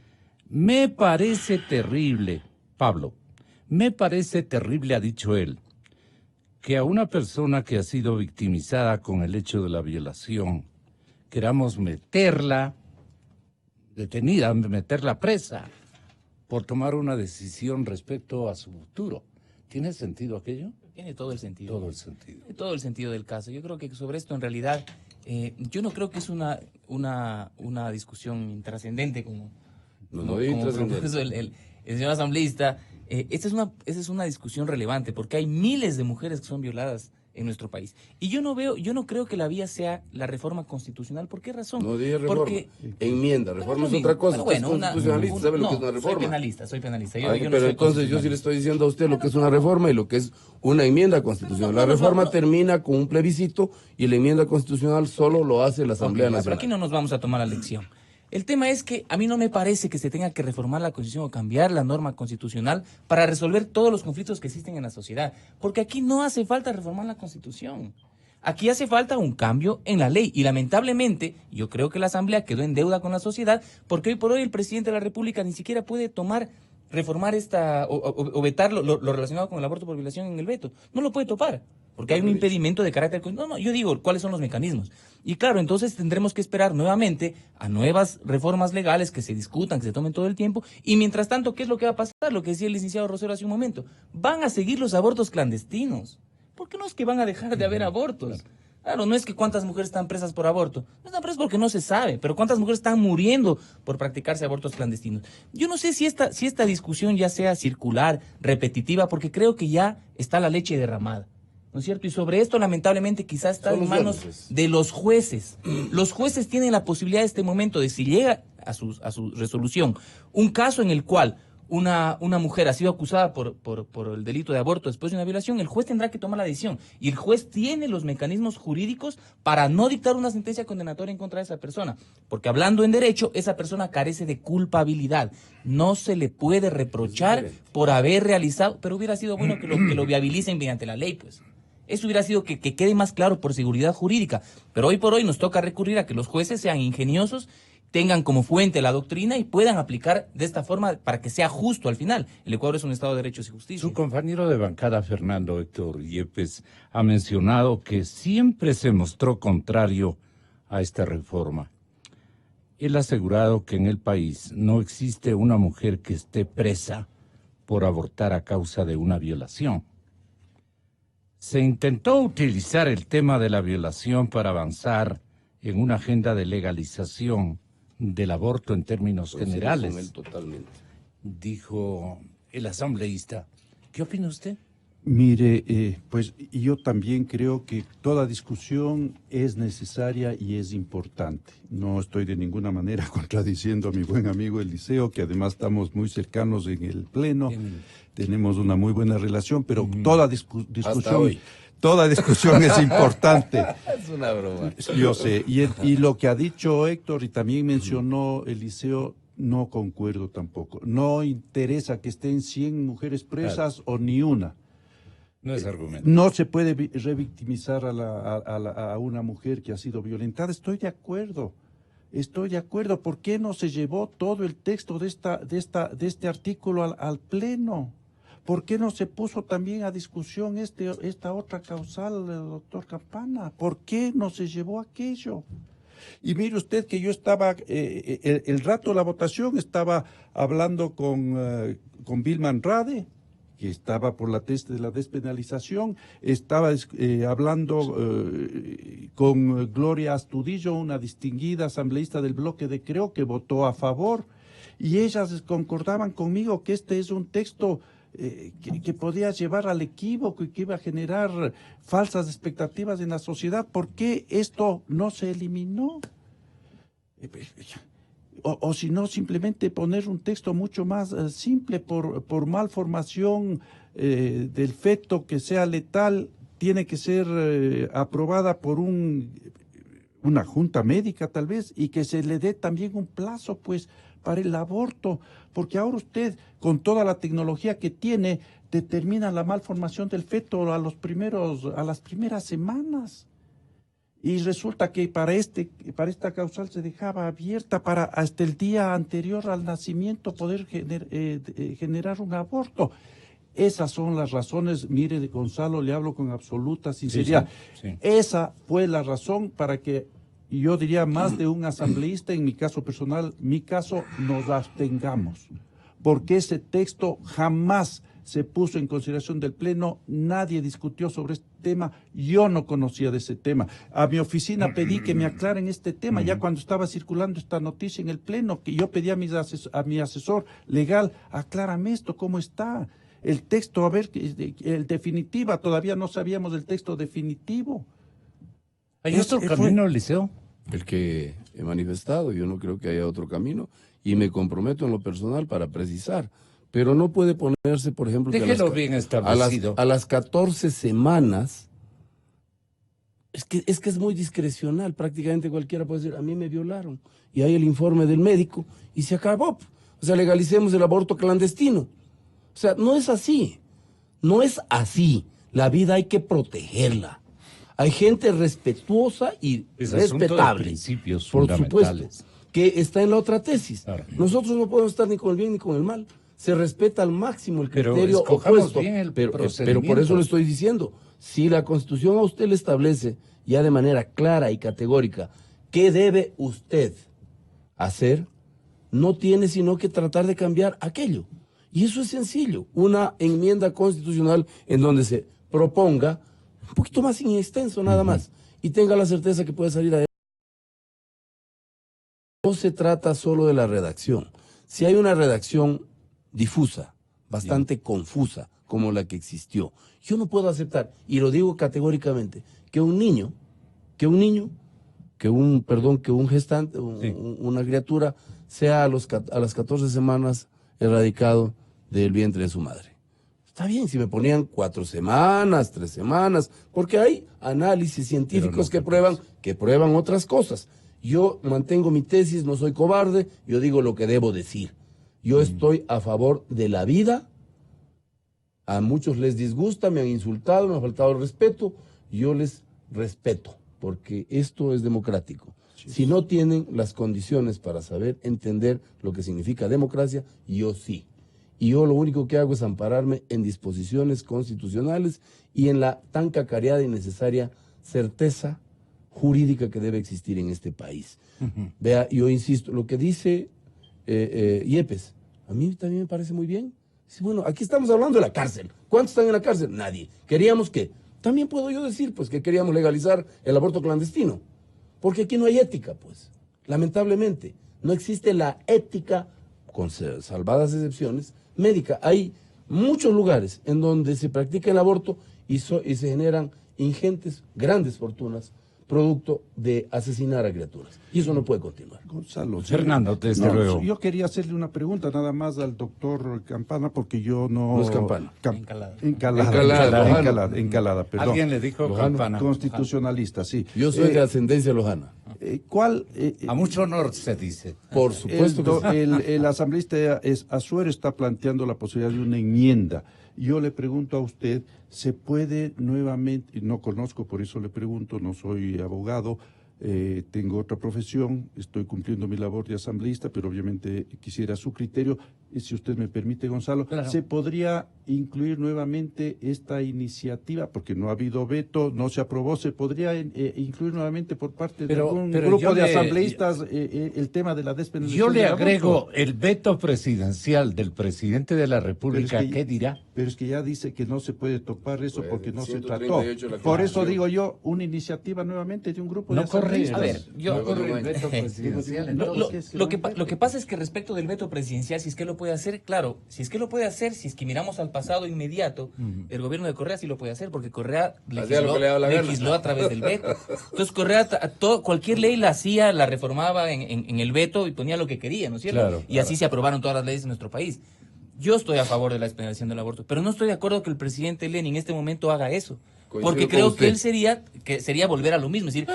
Me parece terrible, Pablo, me parece terrible, ha dicho él, que a una persona que ha sido victimizada con el hecho de la violación, queramos meterla detenida, meterla presa, por tomar una decisión respecto a su futuro. ¿Tiene sentido aquello? Tiene todo el sentido. Todo el sentido. Tiene todo el sentido del caso. Yo creo que sobre esto, en realidad, yo no creo que es una discusión intrascendente como propuso el señor asambleísta. Esta es una discusión relevante porque hay miles de mujeres que son violadas en nuestro país. Y yo no creo que la vía sea la reforma constitucional. ¿Por qué razón? No dije reforma, porque enmienda. Reforma es otra cosa. Bueno, constitucionalista, ¿sabe lo que es una reforma? Soy penalista. Pero entonces yo sí le estoy diciendo a usted lo que es una reforma y lo que es una enmienda constitucional. La reforma termina con un plebiscito y la enmienda constitucional solo lo hace la Asamblea Nacional. Pero aquí no nos vamos a tomar la lección. El tema es que a mí no me parece que se tenga que reformar la Constitución o cambiar la norma constitucional para resolver todos los conflictos que existen en la sociedad. Porque aquí no hace falta reformar la Constitución. Aquí hace falta un cambio en la ley. Y lamentablemente, yo creo que la Asamblea quedó en deuda con la sociedad porque hoy por hoy el presidente de la República ni siquiera puede reformar o vetar lo relacionado con el aborto por violación en el veto. No lo puede topar. Porque hay un impedimento de carácter... No, yo digo, ¿cuáles son los mecanismos? Y claro, entonces tendremos que esperar nuevamente a nuevas reformas legales que se discutan, que se tomen todo el tiempo. Y mientras tanto, ¿qué es lo que va a pasar? Lo que decía el licenciado Rosero hace un momento. Van a seguir los abortos clandestinos. ¿Por qué no es que van a dejar de haber abortos? Claro, no es que cuántas mujeres están presas por aborto. No están presas porque no se sabe, pero cuántas mujeres están muriendo por practicarse abortos clandestinos. Yo no sé si esta discusión ya sea circular, repetitiva, porque creo que ya está la leche derramada. ¿No es cierto? Y sobre esto, lamentablemente, quizás está en manos de los jueces. Los jueces tienen la posibilidad en este momento de, si llega a su resolución, un caso en el cual una mujer ha sido acusada por el delito de aborto después de una violación, el juez tendrá que tomar la decisión. Y el juez tiene los mecanismos jurídicos para no dictar una sentencia condenatoria en contra de esa persona. Porque hablando en derecho, esa persona carece de culpabilidad. No se le puede reprochar por haber realizado, pero hubiera sido bueno que lo viabilicen mediante la ley, pues. Eso hubiera sido que quede más claro por seguridad jurídica. Pero hoy por hoy nos toca recurrir a que los jueces sean ingeniosos, tengan como fuente la doctrina y puedan aplicar de esta forma para que sea justo al final. El Ecuador es un Estado de derechos y justicia. Su compañero de bancada, Fernando Héctor Yepes, ha mencionado que siempre se mostró contrario a esta reforma. Él ha asegurado que en el país no existe una mujer que esté presa por abortar a causa de una violación. Se intentó utilizar el tema de la violación para avanzar en una agenda de legalización del aborto en términos generales. Con él totalmente. Dijo el asambleísta. ¿Qué opina usted? Mire, pues yo también creo que toda discusión es necesaria y es importante. No estoy de ninguna manera contradiciendo a mi buen amigo Eliseo, que además estamos muy cercanos en el Pleno, tenemos una muy buena relación, pero toda discusión... Toda discusión es importante. Es una broma. Yo sé. Y lo que ha dicho Héctor y también mencionó Eliseo, no concuerdo tampoco. No interesa que estén 100 mujeres presas o ni una. No es argumento. No se puede revictimizar a una mujer que ha sido violentada. Estoy de acuerdo. ¿Por qué no se llevó todo el texto de este artículo al Pleno? ¿Por qué no se puso también a discusión esta otra causal, doctor Campana? ¿Por qué no se llevó aquello? Y mire usted que yo estaba, el rato de la votación, estaba hablando con Vilma Andrade, que estaba por la tesis de la despenalización, estaba hablando con Gloria Astudillo, una distinguida asambleísta del bloque de Creo, que votó a favor, y ellas concordaban conmigo que este es un texto que podía llevar al equívoco y que iba a generar falsas expectativas en la sociedad. ¿Por qué esto no se eliminó? O si no, simplemente poner un texto mucho más simple por malformación del feto que sea letal, tiene que ser aprobada por una junta médica tal vez, y que se le dé también un plazo pues para el aborto, porque ahora usted con toda la tecnología que tiene determina la malformación del feto a las primeras semanas. Y resulta que para esta causal se dejaba abierta para hasta el día anterior al nacimiento poder generar un aborto. Esas son las razones, mire, Gonzalo, le hablo con absoluta sinceridad. Sí. Esa fue la razón para que, yo diría, más de un asambleísta, en mi caso personal, nos abstengamos. Porque ese texto jamás se puso en consideración del Pleno, nadie discutió sobre este tema, yo no conocía de ese tema. A mi oficina pedí que me aclaren este tema, ya cuando estaba circulando esta noticia en el Pleno, que yo pedí a mi asesor legal, aclárame esto, ¿cómo está? El texto, a ver, el definitiva, todavía no sabíamos del texto definitivo. ¿Hay otro camino, Eliseo? El que he manifestado, yo no creo que haya otro camino, y me comprometo en lo personal para precisar. Pero no puede ponerse, por ejemplo, déjelo bien establecido. A las 14 semanas, es que es muy discrecional, prácticamente cualquiera puede decir, a mí me violaron, y hay el informe del médico, y se acabó. O sea, legalicemos el aborto clandestino. O sea, no es así, la vida hay que protegerla. Hay gente respetuosa y respetable, principios por fundamentales, supuesto, que está en la otra tesis. Claro. Nosotros no podemos estar ni con el bien ni con el mal. Se respeta al máximo el criterio opuesto, pero por eso le estoy diciendo, si la Constitución a usted le establece ya de manera clara y categórica qué debe usted hacer, no tiene sino que tratar de cambiar aquello. Y eso es sencillo, una enmienda constitucional en donde se proponga un poquito más extenso nada más, y tenga la certeza que puede salir adelante. No se trata solo de la redacción. Si hay una redacción difusa, bastante confusa, como la que existió, yo no puedo aceptar, y lo digo categóricamente, que un gestante, una criatura, sea a las 14 semanas erradicado del vientre de su madre. Está bien, si me ponían 4 semanas, 3 semanas, porque hay análisis científicos que prueban otras cosas. Yo mantengo mi tesis, no soy cobarde, yo digo lo que debo decir. Yo estoy a favor de la vida, a muchos les disgusta, me han insultado, me ha faltado el respeto, yo les respeto, porque esto es democrático. Si no tienen las condiciones para saber entender lo que significa democracia, yo sí. Y yo lo único que hago es ampararme en disposiciones constitucionales y en la tan cacareada y necesaria certeza jurídica que debe existir en este país. Vea, yo insisto, lo que dice Yepes, a mí también me parece muy bien. Dice, bueno, aquí estamos hablando de la cárcel. ¿Cuántos están en la cárcel? Nadie. ¿Queríamos qué? También puedo yo decir, pues, que queríamos legalizar el aborto clandestino. Porque aquí no hay ética, pues. Lamentablemente, no existe la ética, con salvadas excepciones, médica. Hay muchos lugares en donde se practica el aborto y se generan ingentes, grandes fortunas producto de asesinar a criaturas. Y eso no puede continuar. Gonzalo. Fernando, desde luego. Yo quería hacerle una pregunta nada más al doctor Campana, porque yo no... No es Campana. Encalada, perdón. Alguien le dijo Campana. Constitucionalista, sí. Yo soy de ascendencia lojana. ¿Cuál? A mucho honor se dice. Por supuesto que sí. El asambleísta Azuero está planteando la posibilidad de una enmienda. Yo le pregunto a usted, ¿se puede nuevamente, no conozco, por eso le pregunto, no soy abogado, tengo otra profesión, estoy cumpliendo mi labor de asambleísta, pero obviamente quisiera su criterio, y si usted me permite, Gonzalo, claro. ¿Se podría incluir nuevamente esta iniciativa? Porque no ha habido veto, no se aprobó, ¿se podría incluir nuevamente por parte de algún grupo de asambleístas el tema de la despenalización? Yo le agrego el veto presidencial del presidente de la República, ¿qué dirá? Pero es que ya dice que no se puede topar eso porque no se trató. 138 Por eso digo yo, una iniciativa nuevamente de un grupo de asambleístas. A ver, yo... el veto presidencial. Lo que pasa es que respecto del veto presidencial, si es que lo puede hacer, claro, si es que lo puede hacer, si es que miramos al pasado inmediato, el gobierno de Correa sí lo puede hacer, porque Correa legisló a través del veto. Entonces Correa, cualquier ley la hacía, la reformaba en el veto y ponía lo que quería, ¿no es cierto? Claro, y así se aprobaron todas las leyes en nuestro país. Yo estoy a favor de la despenalización del aborto, pero no estoy de acuerdo que el presidente Lenin en este momento haga eso. Porque creo que él sería volver a lo mismo, es decir,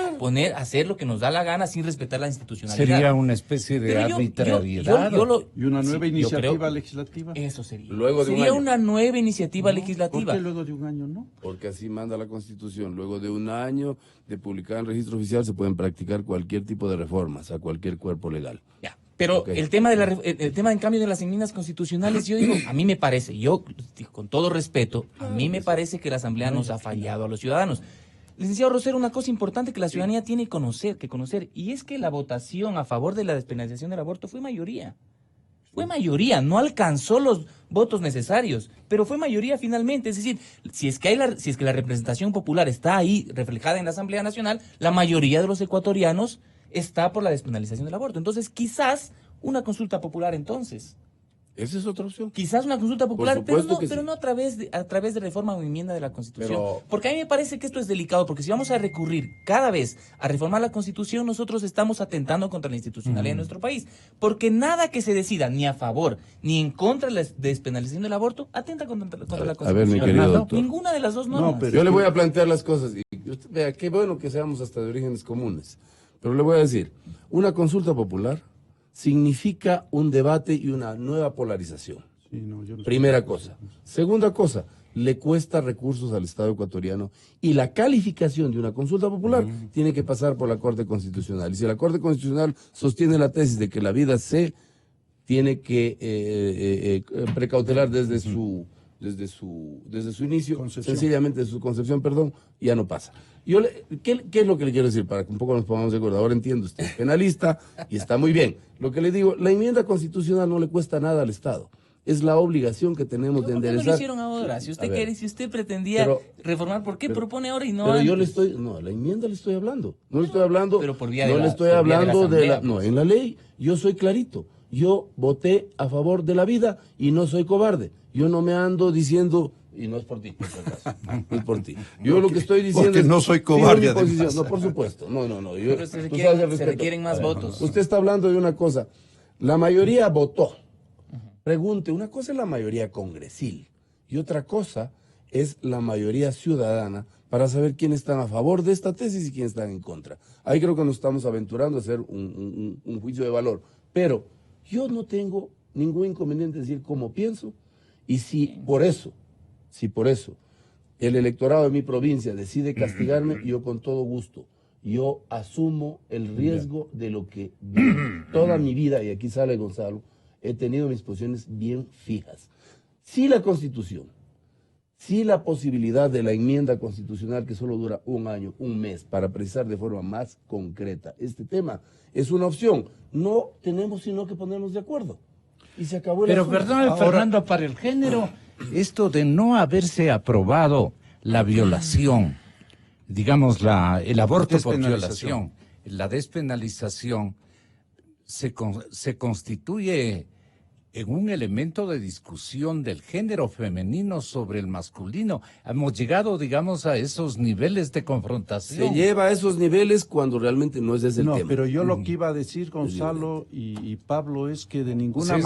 hacer lo que nos da la gana sin respetar la institucionalidad. Sería una especie de arbitrariedad. ¿Y una nueva iniciativa legislativa? Eso sería. Sería una nueva iniciativa legislativa. ¿Por qué luego de un año no? Porque así manda la Constitución. Luego de un año de publicar en registro oficial se pueden practicar cualquier tipo de reformas a cualquier cuerpo legal. Ya. Pero el tema en cambio de las enmiendas constitucionales, yo digo, a mí me parece, yo con todo respeto, a mí me parece que la Asamblea nos ha fallado a los ciudadanos. Licenciado Rosero, una cosa importante que la ciudadanía tiene que conocer, y es que la votación a favor de la despenalización del aborto fue mayoría. Fue mayoría, no alcanzó los votos necesarios, pero fue mayoría finalmente. Es decir, si es que la representación popular está ahí reflejada en la Asamblea Nacional, la mayoría de los ecuatorianos está por la despenalización del aborto. Entonces, quizás una consulta popular entonces. Esa es otra opción. Quizás una consulta popular, pero sí. no a través de reforma o enmienda de la Constitución. Porque a mí me parece que esto es delicado, porque si vamos a recurrir cada vez a reformar la Constitución, nosotros estamos atentando contra la institucionalidad de nuestro país. Porque nada que se decida ni a favor ni en contra de la despenalización del aborto atenta contra la Constitución. A ver, mi querido doctor. Ninguna de las dos normas. Yo le voy a plantear las cosas y usted vea, qué bueno que seamos hasta de orígenes comunes. Pero le voy a decir, una consulta popular significa un debate y una nueva polarización. Sí, no, yo no Primera cosa. Segunda cosa, le cuesta recursos al Estado ecuatoriano y la calificación de una consulta popular tiene que pasar por la Corte Constitucional. Y si la Corte Constitucional sostiene la tesis de que la vida se tiene que precautelar desde su inicio, sencillamente desde su concepción, ya no pasa. ¿Qué es lo que le quiero decir? Para que un poco nos pongamos de acuerdo. Ahora entiendo, usted es penalista y está muy bien. Lo que le digo, la enmienda constitucional no le cuesta nada al Estado. Es la obligación que tenemos de enderezar. ¿Por qué no lo hicieron ahora? Si usted pretendía reformar, ¿por qué propone ahora y no pero antes? La enmienda le estoy hablando. No le estoy hablando. Pero por vía no de le la, estoy por hablando vía de la no, Asamblea, en la ley yo soy clarito. Yo voté a favor de la vida y no soy cobarde. Yo no me ando diciendo, y no es por ti, por si acaso, no es por ti. Yo lo que estoy diciendo porque es, no soy cobarde. No, por supuesto. No. Pero se requieren más votos. Usted está hablando de una cosa. La mayoría votó. Pregunte, una cosa es la mayoría congresil y otra cosa es la mayoría ciudadana para saber quiénes están a favor de esta tesis y quiénes están en contra. Ahí creo que nos estamos aventurando a hacer un juicio de valor. Pero yo no tengo ningún inconveniente en decir cómo pienso y si por eso el electorado de mi provincia decide castigarme, yo con todo gusto, yo asumo el riesgo de lo que toda mi vida, y aquí sale Gonzalo, he tenido mis posiciones bien fijas. Si la Constitución, si la posibilidad de la enmienda constitucional que solo dura un año, un mes, para precisar de forma más concreta este tema, es una opción. No tenemos sino que ponernos de acuerdo. Y se acabó el asunto. Pero perdón, Fernando, para el género, esto de no haberse aprobado la violación, digamos el aborto por violación, la despenalización, se constituye en un elemento de discusión del género femenino sobre el masculino. Hemos llegado, digamos, a esos niveles de confrontación. Se lleva a esos niveles cuando realmente no es ese el tema. No, pero yo lo que iba a decir, Gonzalo y Pablo, es que de ninguna Pues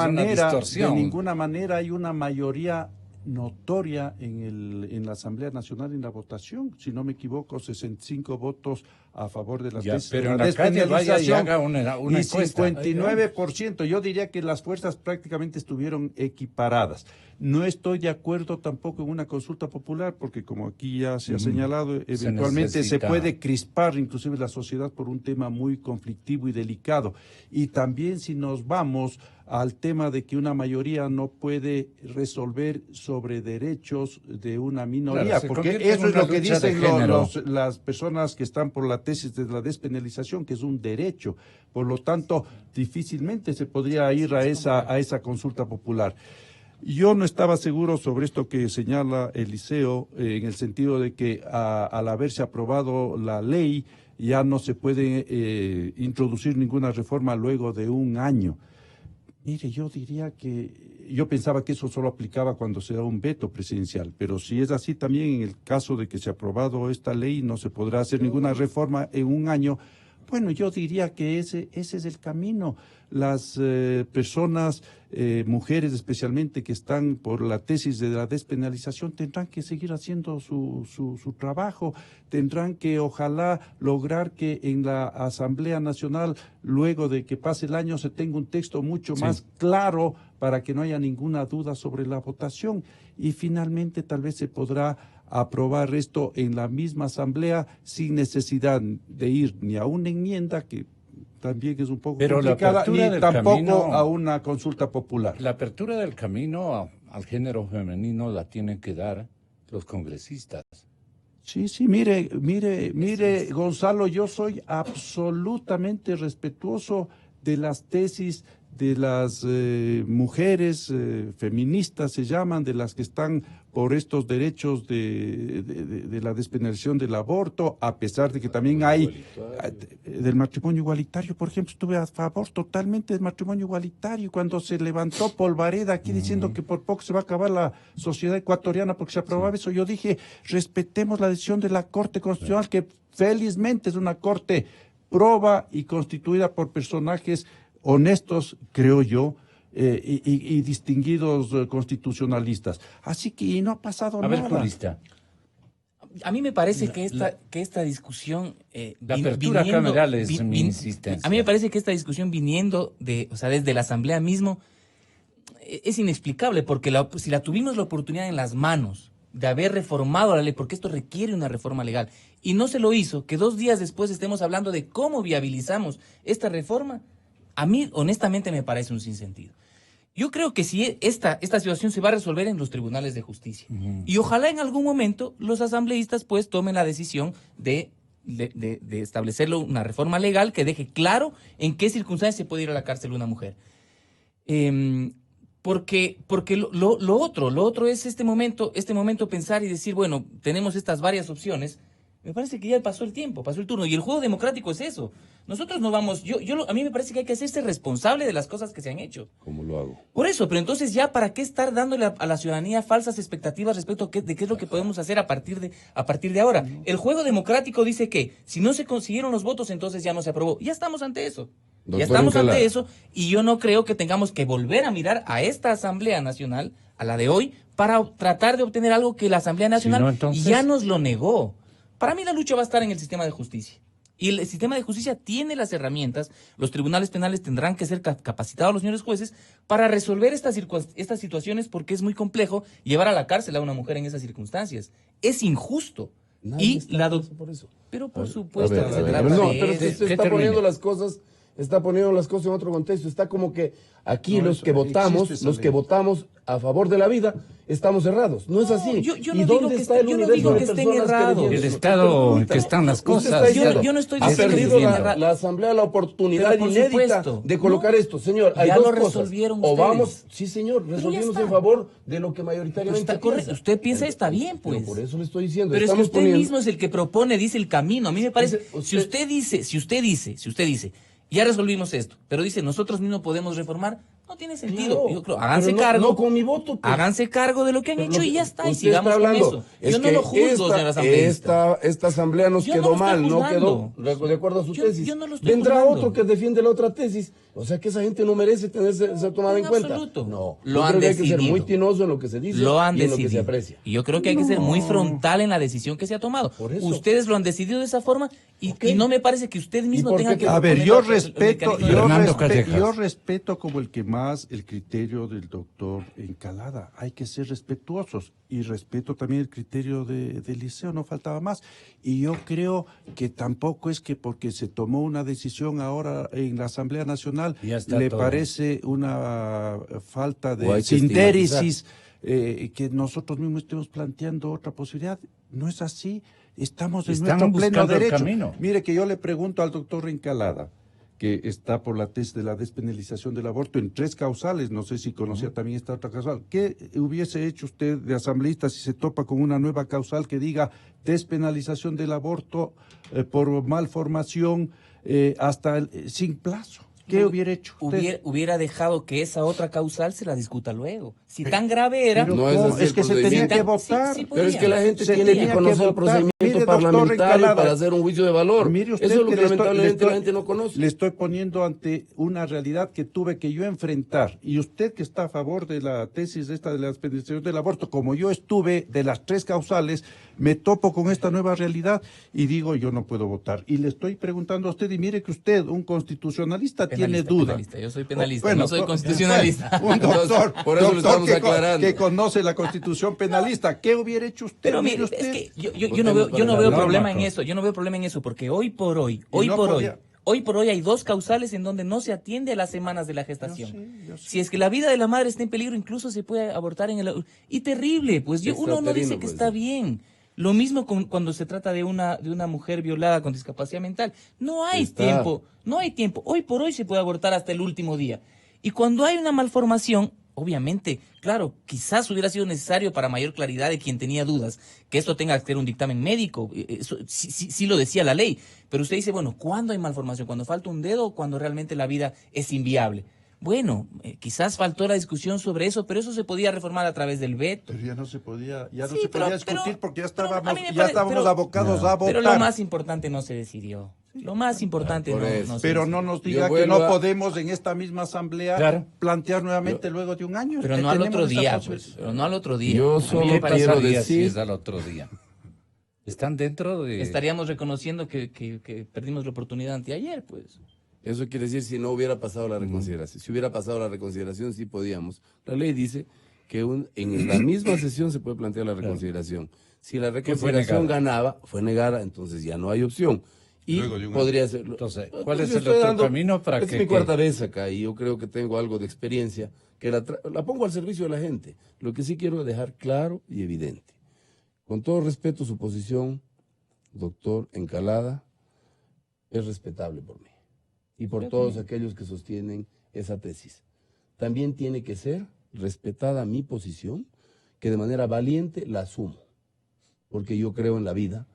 es una manera hay una mayoría notoria en la Asamblea Nacional en la votación. Si no me equivoco, 65 votos a favor de la tesis pero de en la la calle vaya y despenalización haga una y encuesta. 59%. Yo diría que las fuerzas prácticamente estuvieron equiparadas. No estoy de acuerdo tampoco en una consulta popular, porque como aquí ya se ha señalado, eventualmente se puede crispar inclusive la sociedad por un tema muy conflictivo y delicado. Y también si nos vamos al tema de que una mayoría no puede resolver sobre derechos de una minoría, Claro, porque eso es lo que dicen las personas que están por la tesis de la despenalización, que es un derecho. Por lo tanto, difícilmente se podría ir a esa consulta popular. Yo no estaba seguro sobre esto que señala Eliseo, en el sentido de que al haberse aprobado la ley ya no se puede introducir ninguna reforma luego de un año. Mire, yo diría que yo pensaba que eso solo aplicaba cuando se da un veto presidencial, pero si es así también en el caso de que se ha aprobado esta ley no se podrá hacer ninguna reforma en un año. Bueno, yo diría que ese es el camino. Las personas, mujeres especialmente, que están por la tesis de la despenalización, tendrán que seguir haciendo su trabajo, tendrán que, ojalá, lograr que en la Asamblea Nacional, luego de que pase el año, se tenga un texto mucho más claro para que no haya ninguna duda sobre la votación. Y finalmente tal vez se podrá aprobar esto en la misma asamblea sin necesidad de ir ni a una enmienda, que también es un poco complicada, ni tampoco a una consulta popular. La apertura del camino al género femenino la tienen que dar los congresistas. Sí, mire, Gonzalo, yo soy absolutamente respetuoso de las tesis de las mujeres feministas, se llaman, de las que están por estos derechos de la despenalización del aborto, a pesar de que también hay del matrimonio igualitario. Por ejemplo, estuve a favor totalmente del matrimonio igualitario cuando se levantó polvareda aquí diciendo que por poco se va a acabar la sociedad ecuatoriana porque se aprobaba eso. Yo dije, respetemos la decisión de la Corte Constitucional, que felizmente es una corte proba y constituida por personajes honestos, creo yo, y distinguidos constitucionalistas. Así que no ha pasado nada. A ver, Purista. A mí me parece que esta discusión... la apertura cameral es mi insistencia. A mí me parece que esta discusión viniendo desde la Asamblea mismo es inexplicable, porque si la tuvimos la oportunidad en las manos de haber reformado la ley, porque esto requiere una reforma legal, y no se lo hizo, que 2 días después estemos hablando de cómo viabilizamos esta reforma, a mí honestamente me parece un sinsentido. Yo creo que si esta situación se va a resolver en los tribunales de justicia. Y ojalá en algún momento los asambleístas pues tomen la decisión de establecerlo una reforma legal que deje claro en qué circunstancias se puede ir a la cárcel una mujer. Porque lo otro es este momento pensar y decir, bueno, tenemos estas varias opciones. Me parece que ya pasó el tiempo, pasó el turno. Y el juego democrático es eso. Nosotros no vamos... a mí me parece que hay que hacerse responsable de las cosas que se han hecho. ¿Cómo lo hago? Por eso, pero entonces ya, ¿para qué estar dándole a la ciudadanía falsas expectativas respecto de qué es lo que podemos hacer a partir de ahora? El juego democrático dice que si no se consiguieron los votos, entonces ya no se aprobó. Ya estamos ante eso. Ya estamos ante eso, y yo no creo que tengamos que volver a mirar a esta Asamblea Nacional, a la de hoy, para tratar de obtener algo que la Asamblea Nacional ya nos lo negó. Para mí la lucha va a estar en el sistema de justicia. Y el sistema de justicia tiene las herramientas, los tribunales penales tendrán que ser capacitados, los señores jueces, para resolver estas situaciones, porque es muy complejo llevar a la cárcel a una mujer en esas circunstancias. Es injusto. Nadie está por eso. Pero por supuesto que se trata no, de pero eso. se está poniendo las cosas... Está poniendo las cosas en otro contexto. Está como que aquí los que votamos a favor de la vida estamos errados. No es así. Yo no digo que estén errados. El estado en que están las cosas. Yo no estoy ha diciendo perdido que la Asamblea la oportunidad inédita de colocar esto. Señor, hay ya dos lo cosas. Resolvieron o ustedes. vamos, sí señor, resolvimos en favor de lo que mayoritariamente está correcto. Usted piensa está bien, pues. Pero por eso le estoy diciendo. Pero es que usted mismo es el que propone, dice el camino. A mí me parece, si usted dice, ya resolvimos esto, pero dice, nosotros mismos podemos reformar, No tiene sentido. Claro, Yo creo, háganse pero cargo. no con mi voto, pues. Háganse cargo de lo que han Pero hecho lo y que ya está. Y usted sigamos está hablando con eso. es Yo no que lo juzgo, señor asambleísta. esta asamblea nos Yo no quedó lo estoy mal, no juzgando. quedó de acuerdo a su tesis. Yo no lo estoy Vendrá juzgando. otro que defiende la otra tesis. O sea que esa gente no merece ser tomada en cuenta. absoluto. No, Lo yo han creo que hay que ser decidido. muy tinoso en lo que se dice Lo han y en lo decidido. que se aprecia. Y yo creo que hay que ser muy frontal en la decisión que se ha tomado. Por eso. Ustedes lo han decidido de esa forma y, Ok. y no me parece que usted mismo por tenga qué? que... A ver, proponer yo el respeto, mecanismo de- Fernando Callejas. yo respeto como el que más el criterio del doctor Encalada. Hay que ser respetuosos y respeto también el criterio de Liceo, no faltaba más. Y yo creo que tampoco es que porque se tomó una decisión ahora en la Asamblea Nacional Ya está le todo. parece una falta O de hay que sintérisis que nosotros mismos estemos planteando otra posibilidad. No es así. Estamos en Están nuestro pleno buscando el derecho. camino. Mire que yo le pregunto al doctor Encalada, que está por la tesis de la despenalización del aborto en 3 causales, no sé si conocía también esta otra causal. ¿Qué hubiese hecho usted de asambleísta si se topa con una nueva causal que diga despenalización del aborto por malformación sin plazo? ¿Qué hubiera hecho usted? Hubiera dejado que esa otra causal se la discuta luego. Si tan grave era... Pero No es ¿cómo? así Es el que se tenía procedimiento. que votar. Sí, Pero es que la gente Se tiene tenía que que conocer el votar. procedimiento Mire, doctor parlamentario Encalada, para hacer un juicio de valor. Mire usted Eso es lo que le estoy- lamentablemente la gente no conoce. Le estoy poniendo ante una realidad que tuve que yo enfrentar. Y usted que está a favor de la tesis esta de la despenalización del aborto, como yo estuve de las 3 causales, me topo con esta nueva realidad y digo, yo no puedo votar. Y le estoy preguntando a usted, y mire que usted, un constitucionalista, tiene duda. Penalista. Yo soy penalista, Bueno, no soy co- constitucionalista. Un doctor, Por eso lo doctor estamos aclarando. que conoce la constitución penalista. ¿Qué hubiera hecho usted? Pero Mire mire, es usted. que yo Votemos no veo, para yo no la veo norma, problema en Jorge. eso, yo no veo problema en eso, porque hoy por hoy hay 2 causales en donde no se atiende a las semanas de la gestación. Yo sé. Si es que la vida de la madre está en peligro, incluso se puede abortar en el... Y terrible, pues uno no dice Extraterino, que pues. está bien. Lo mismo cuando se trata de una mujer violada con discapacidad mental. No hay tiempo. Hoy por hoy se puede abortar hasta el último día. Y cuando hay una malformación, obviamente, claro, quizás hubiera sido necesario para mayor claridad de quien tenía dudas, que esto tenga que ser un dictamen médico. Eso sí lo decía la ley. Pero usted dice, bueno, ¿cuándo hay malformación? ¿Cuando falta un dedo o cuando realmente la vida es inviable? Bueno, quizás faltó la discusión sobre eso, pero eso se podía reformar a través del veto. Pero ya no se podía, Sí, pero- discutir pero- porque ya pero a estábamos, mí me ya pare- estábamos pero- abocados a votar. Pero lo más importante no se decidió. Lo más importante Por no, eso. no se Pero decidió. no nos Yo diga que vuelvo no a- podemos en esta misma asamblea Claro. plantear nuevamente luego de un año. Pero que no al tenemos otro esa día, posibilidad. pues. Pero no al otro día. Yo A mí solo me parece- quiero pasaría si decir- es al otro día? Están dentro de... Estaríamos reconociendo que perdimos la oportunidad anteayer, pues. Eso quiere decir si no hubiera pasado la reconsideración. Si hubiera pasado la reconsideración, sí podíamos. La ley dice que en la misma sesión se puede plantear la reconsideración. Si la reconsideración ganaba, fue negada, entonces ya no hay opción. Y Luego de un podría ser. Entonces, ¿cuál es yo el estoy otro camino para esta que- es mi que- cuarta vez acá y yo creo que tengo algo de experiencia que la pongo al servicio de la gente. Lo que sí quiero dejar claro y evidente. Con todo respeto, su posición, doctor Encalada, es respetable por mí y por todos aquellos que sostienen esa tesis. También tiene que ser respetada mi posición, que de manera valiente la asumo, porque yo creo en la vida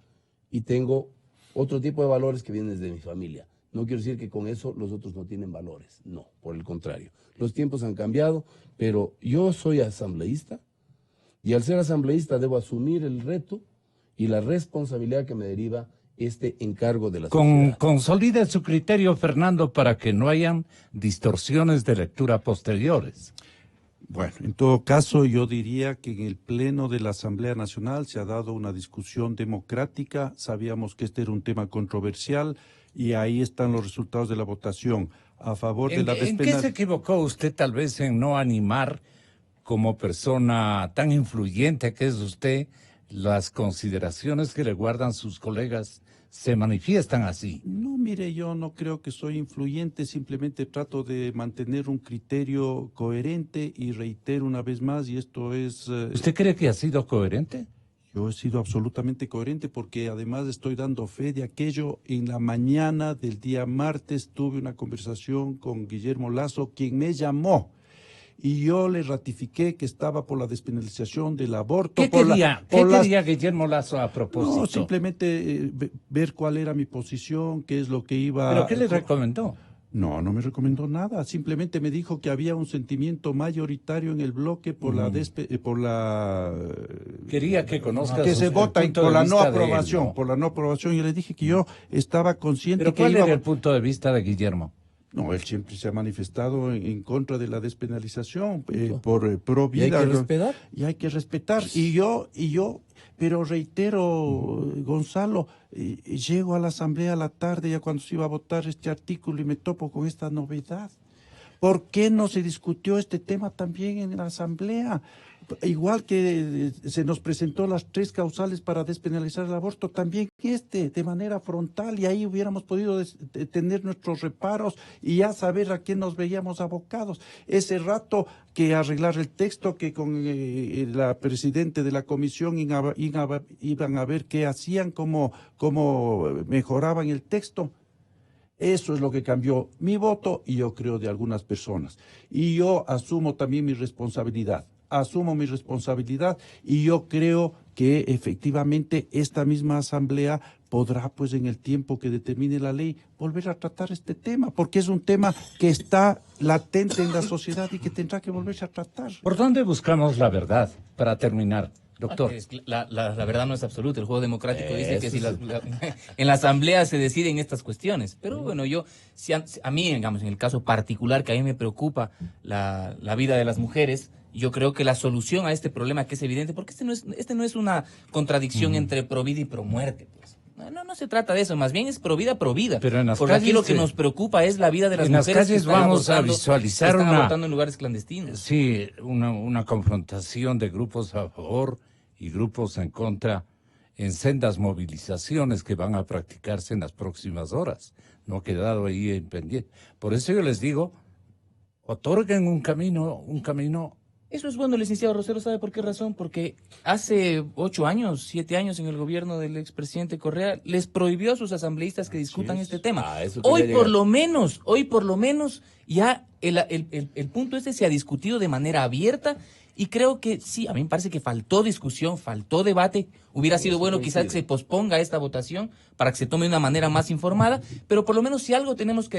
y tengo otro tipo de valores que vienen desde mi familia. No quiero decir que con eso los otros no tienen valores, no, por el contrario. Los tiempos han cambiado, pero yo soy asambleísta y al ser asambleísta debo asumir el reto y la responsabilidad que me deriva este encargo de la sociedad. Consolide su criterio, Fernando, para que no hayan distorsiones de lectura posteriores. Bueno, en todo caso, yo diría que en el Pleno de la Asamblea Nacional se ha dado una discusión democrática. Sabíamos que este era un tema controversial y ahí están los resultados de la votación a favor de la ¿En qué se despenalización. equivocó usted tal vez en no animar, como persona tan influyente que es usted, las consideraciones que le guardan sus colegas se manifiestan así? No, mire, yo no creo que soy influyente, simplemente trato de mantener un criterio coherente y reitero una vez más, y esto es... ¿Usted cree que ha sido coherente? Yo he sido absolutamente coherente porque además estoy dando fe de aquello. En la mañana del día martes tuve una conversación con Guillermo Lasso, quien me llamó. Y yo le ratifiqué que estaba por la despenalización del aborto. ¿Qué quería Guillermo Lasso a propósito? No, simplemente ver cuál era mi posición, qué es lo que iba... ¿Pero qué le recomendó? No, no me recomendó nada. Simplemente me dijo que había un sentimiento mayoritario en el bloque por Quería que conozcas que se el vota punto por de la vista no de él, aprobación, ¿no? por la no aprobación. Y le dije que yo estaba consciente Pero que ¿cuál iba era a... el punto de vista de Guillermo? No, él siempre se ha manifestado en contra de la despenalización, por pro ¿Y hay vida. que respetar? Y hay que respetar. Pero reitero, Gonzalo, llego a la asamblea a la tarde, ya cuando se iba a votar este artículo, y me topo con esta novedad. ¿Por qué no se discutió este tema también en la asamblea? Igual que se nos presentó las 3 causales para despenalizar el aborto, también de manera frontal, y ahí hubiéramos podido tener nuestros reparos y ya saber a qué nos veíamos abocados. Ese rato que arreglar el texto, que con la presidente de la comisión iban a ver qué hacían, cómo mejoraban el texto. Eso es lo que cambió mi voto y yo creo de algunas personas. Y yo asumo también mi responsabilidad. Asumo mi responsabilidad y yo creo que efectivamente esta misma asamblea podrá, pues en el tiempo que determine la ley, volver a tratar este tema, porque es un tema que está latente en la sociedad y que tendrá que volverse a tratar. ¿Por dónde buscamos la verdad? Para terminar, doctor. La verdad no es absoluta. El juego democrático dice que si en la asamblea se deciden estas cuestiones. Pero bueno, si a mí, digamos, en el caso particular que a mí me preocupa la vida de las mujeres, yo creo que la solución a este problema, que es evidente, porque este no es una contradicción entre pro vida y pro muerte, pues. No se trata de eso, más bien es pro vida. Pero en las porque aquí calles, lo que nos preocupa es la vida de las en mujeres. las calles que están vamos a abortando, visualizar que están una... abortando en lugares clandestinos. Sí, una confrontación de grupos a favor y grupos en contra en sendas movilizaciones que van a practicarse en las próximas horas. No ha quedado ahí en pendiente. Por eso yo les digo, otorguen un camino. Eso es bueno, licenciado Rosero. ¿Sabe por qué razón? Porque hace 8 años, 7 años en el gobierno del expresidente Correa les prohibió a sus asambleístas que discutan este tema. Hoy por lo menos ya el punto se ha discutido de manera abierta y creo que sí, a mí me parece que faltó discusión, faltó debate. Hubiera sido bueno quizás que se posponga esta votación para que se tome de una manera más informada, pero por lo menos si algo tenemos que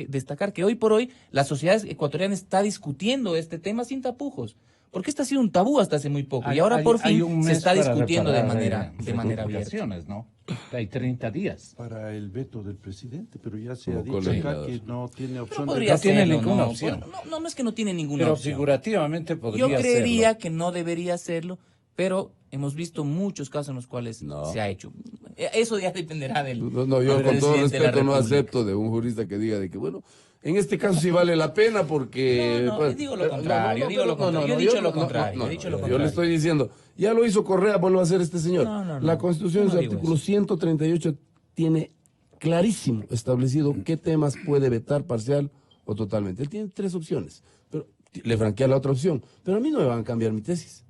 destacar que hoy por hoy la sociedad ecuatoriana está discutiendo este tema sin tapujos, porque este ha sido un tabú hasta hace muy poco y ahora por fin se está discutiendo de manera abierta. ¿No? Hay 30 días. Para el veto del presidente, pero ya se Como ha dicho acá colegiador. que no tiene opción No tiene ninguna opción. No es que no tiene ninguna Pero opción. figurativamente podría Yo creería serlo. que no debería hacerlo, pero hemos visto muchos casos en los cuales se ha hecho. Eso ya dependerá del No, yo del con todo presidente de la respeto no República. acepto de un jurista que diga de que, bueno, en este caso sí vale la pena porque... Digo lo contrario, digo lo contrario. Yo he dicho lo contrario, he dicho lo Yo contrario. le estoy diciendo, ya lo hizo Correa, vuelve a hacer este señor. La Constitución, en Yo su no digo artículo eso. 138, tiene clarísimo establecido qué temas puede vetar parcial o totalmente. Él tiene 3 opciones, pero le franquea la otra opción. Pero a mí no me van a cambiar mi tesis.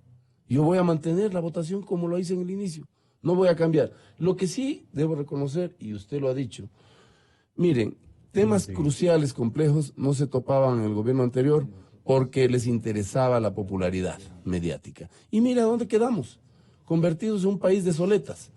Yo voy a mantener la votación como lo hice en el inicio. No voy a cambiar. Lo que sí debo reconocer, y usted lo ha dicho, miren, temas cruciales, complejos, no se topaban en el gobierno anterior porque les interesaba la popularidad mediática. Y mira dónde quedamos, convertidos en un país de soletas.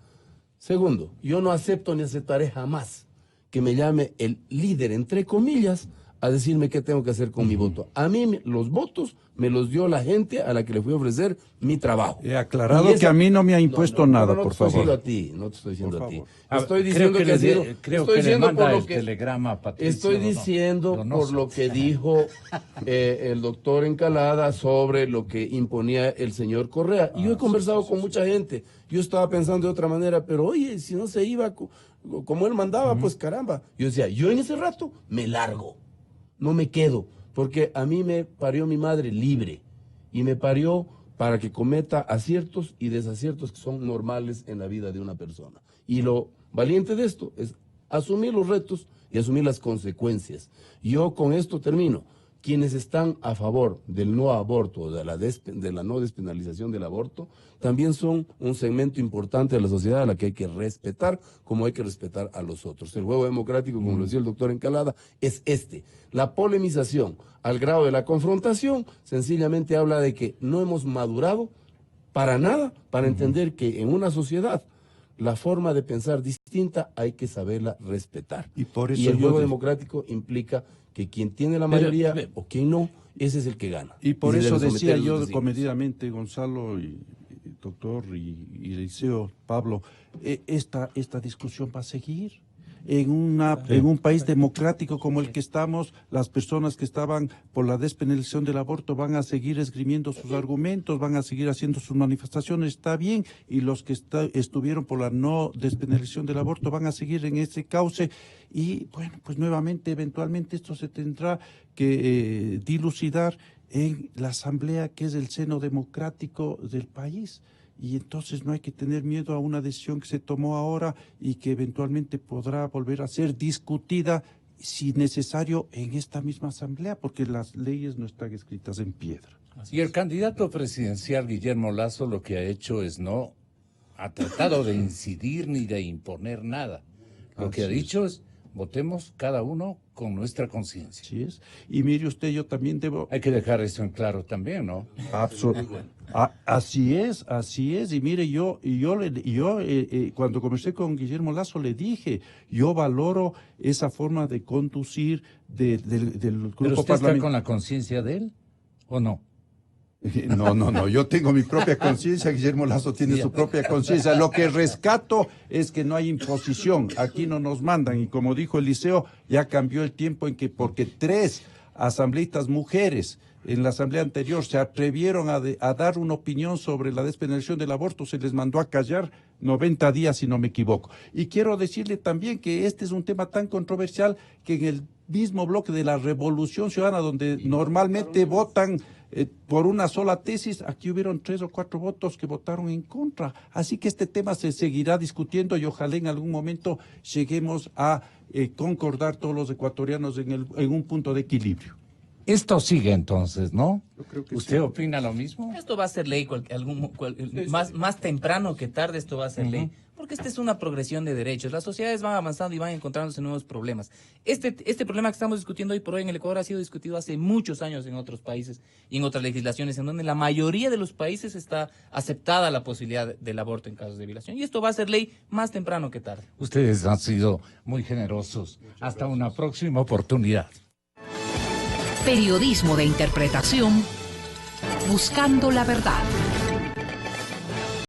Segundo, yo no acepto ni aceptaré jamás que me llame el líder, entre comillas, a decirme qué tengo que hacer con mi voto. A mí los votos me los dio la gente a la que le fui a ofrecer mi trabajo. He aclarado que a mí no me ha impuesto nada, no por te estoy favor. diciendo a ti, no te estoy diciendo Por a ti. favor. Estoy diciendo que ha sido... Creo estoy que le diciendo manda por lo el que... telegrama a Patricio Estoy diciendo Donoso. por lo que dijo el doctor Encalada sobre lo que imponía el señor Correa. Y yo he conversado con mucha gente. Yo estaba pensando de otra manera, pero oye, si no se iba como él mandaba, pues caramba. Yo decía, yo en ese rato me largo, no me quedo, porque a mí me parió mi madre libre y me parió para que cometa aciertos y desaciertos que son normales en la vida de una persona. Y lo valiente de esto es asumir los retos y asumir las consecuencias. Yo con esto termino. Quienes están a favor del no aborto, de la no despenalización del aborto, también son un segmento importante de la sociedad a la que hay que respetar, como hay que respetar a los otros. El juego democrático, como lo decía el doctor Encalada, es este. La polemización al grado de la confrontación sencillamente habla de que no hemos madurado para nada para entender que en una sociedad la forma de pensar distinta hay que saberla respetar. Y por eso el yo juego democrático implica que quien tiene la mayoría o quien no, ese es el que gana. Y por se eso debe decía someter a los yo designios. comedidamente, Gonzalo y doctor y Eliseo, Pablo, esta discusión va a seguir. En un país democrático como el que estamos, las personas que estaban por la despenalización del aborto van a seguir esgrimiendo sus argumentos, van a seguir haciendo sus manifestaciones, está bien, y los que estuvieron por la no despenalización del aborto van a seguir en ese cauce, y bueno, pues nuevamente, eventualmente esto se tendrá que dilucidar en la asamblea, que es el seno democrático del país. Y entonces no hay que tener miedo a una decisión que se tomó ahora y que eventualmente podrá volver a ser discutida, si necesario, en esta misma asamblea, porque las leyes no están escritas en piedra. Y el candidato presidencial Guillermo Lasso lo que ha hecho es no ha tratado de incidir ni de imponer nada. Lo que ha dicho es: votemos cada uno con nuestra conciencia. Así es. Y mire usted, yo también debo... Hay que dejar eso en claro también, ¿no? Así es. Y mire, cuando conversé con Guillermo Lasso le dije, yo valoro esa forma de conducir del grupo ¿Pero usted está parlamentario. con la conciencia de él o no? No, yo tengo mi propia conciencia, Guillermo Lasso tiene su propia conciencia. Lo que rescato es que no hay imposición, aquí no nos mandan, y como dijo Eliseo, ya cambió el tiempo en que, porque 3 asambleístas mujeres en la asamblea anterior se atrevieron a dar una opinión sobre la despenalización del aborto, se les mandó a callar 90 días, si no me equivoco. Y quiero decirle también que este es un tema tan controversial que en el mismo bloque de la Revolución Ciudadana, donde normalmente votan por una sola tesis, aquí hubieron 3 o 4 votos que votaron en contra. Así que este tema se seguirá discutiendo y ojalá en algún momento lleguemos a concordar todos los ecuatorianos en un punto de equilibrio. Esto sigue entonces, ¿no? Yo creo que ¿Usted sí. opina lo mismo? Esto va a ser ley, más temprano que tarde esto va a ser ley, porque esta es una progresión de derechos. Las sociedades van avanzando y van encontrándose nuevos problemas. Este problema que estamos discutiendo hoy por hoy en el Ecuador ha sido discutido hace muchos años en otros países y en otras legislaciones, en donde la mayoría de los países está aceptada la posibilidad del aborto en casos de violación. Y esto va a ser ley más temprano que tarde. Ustedes han sido muy generosos. Hasta una próxima oportunidad. Periodismo de interpretación, buscando la verdad.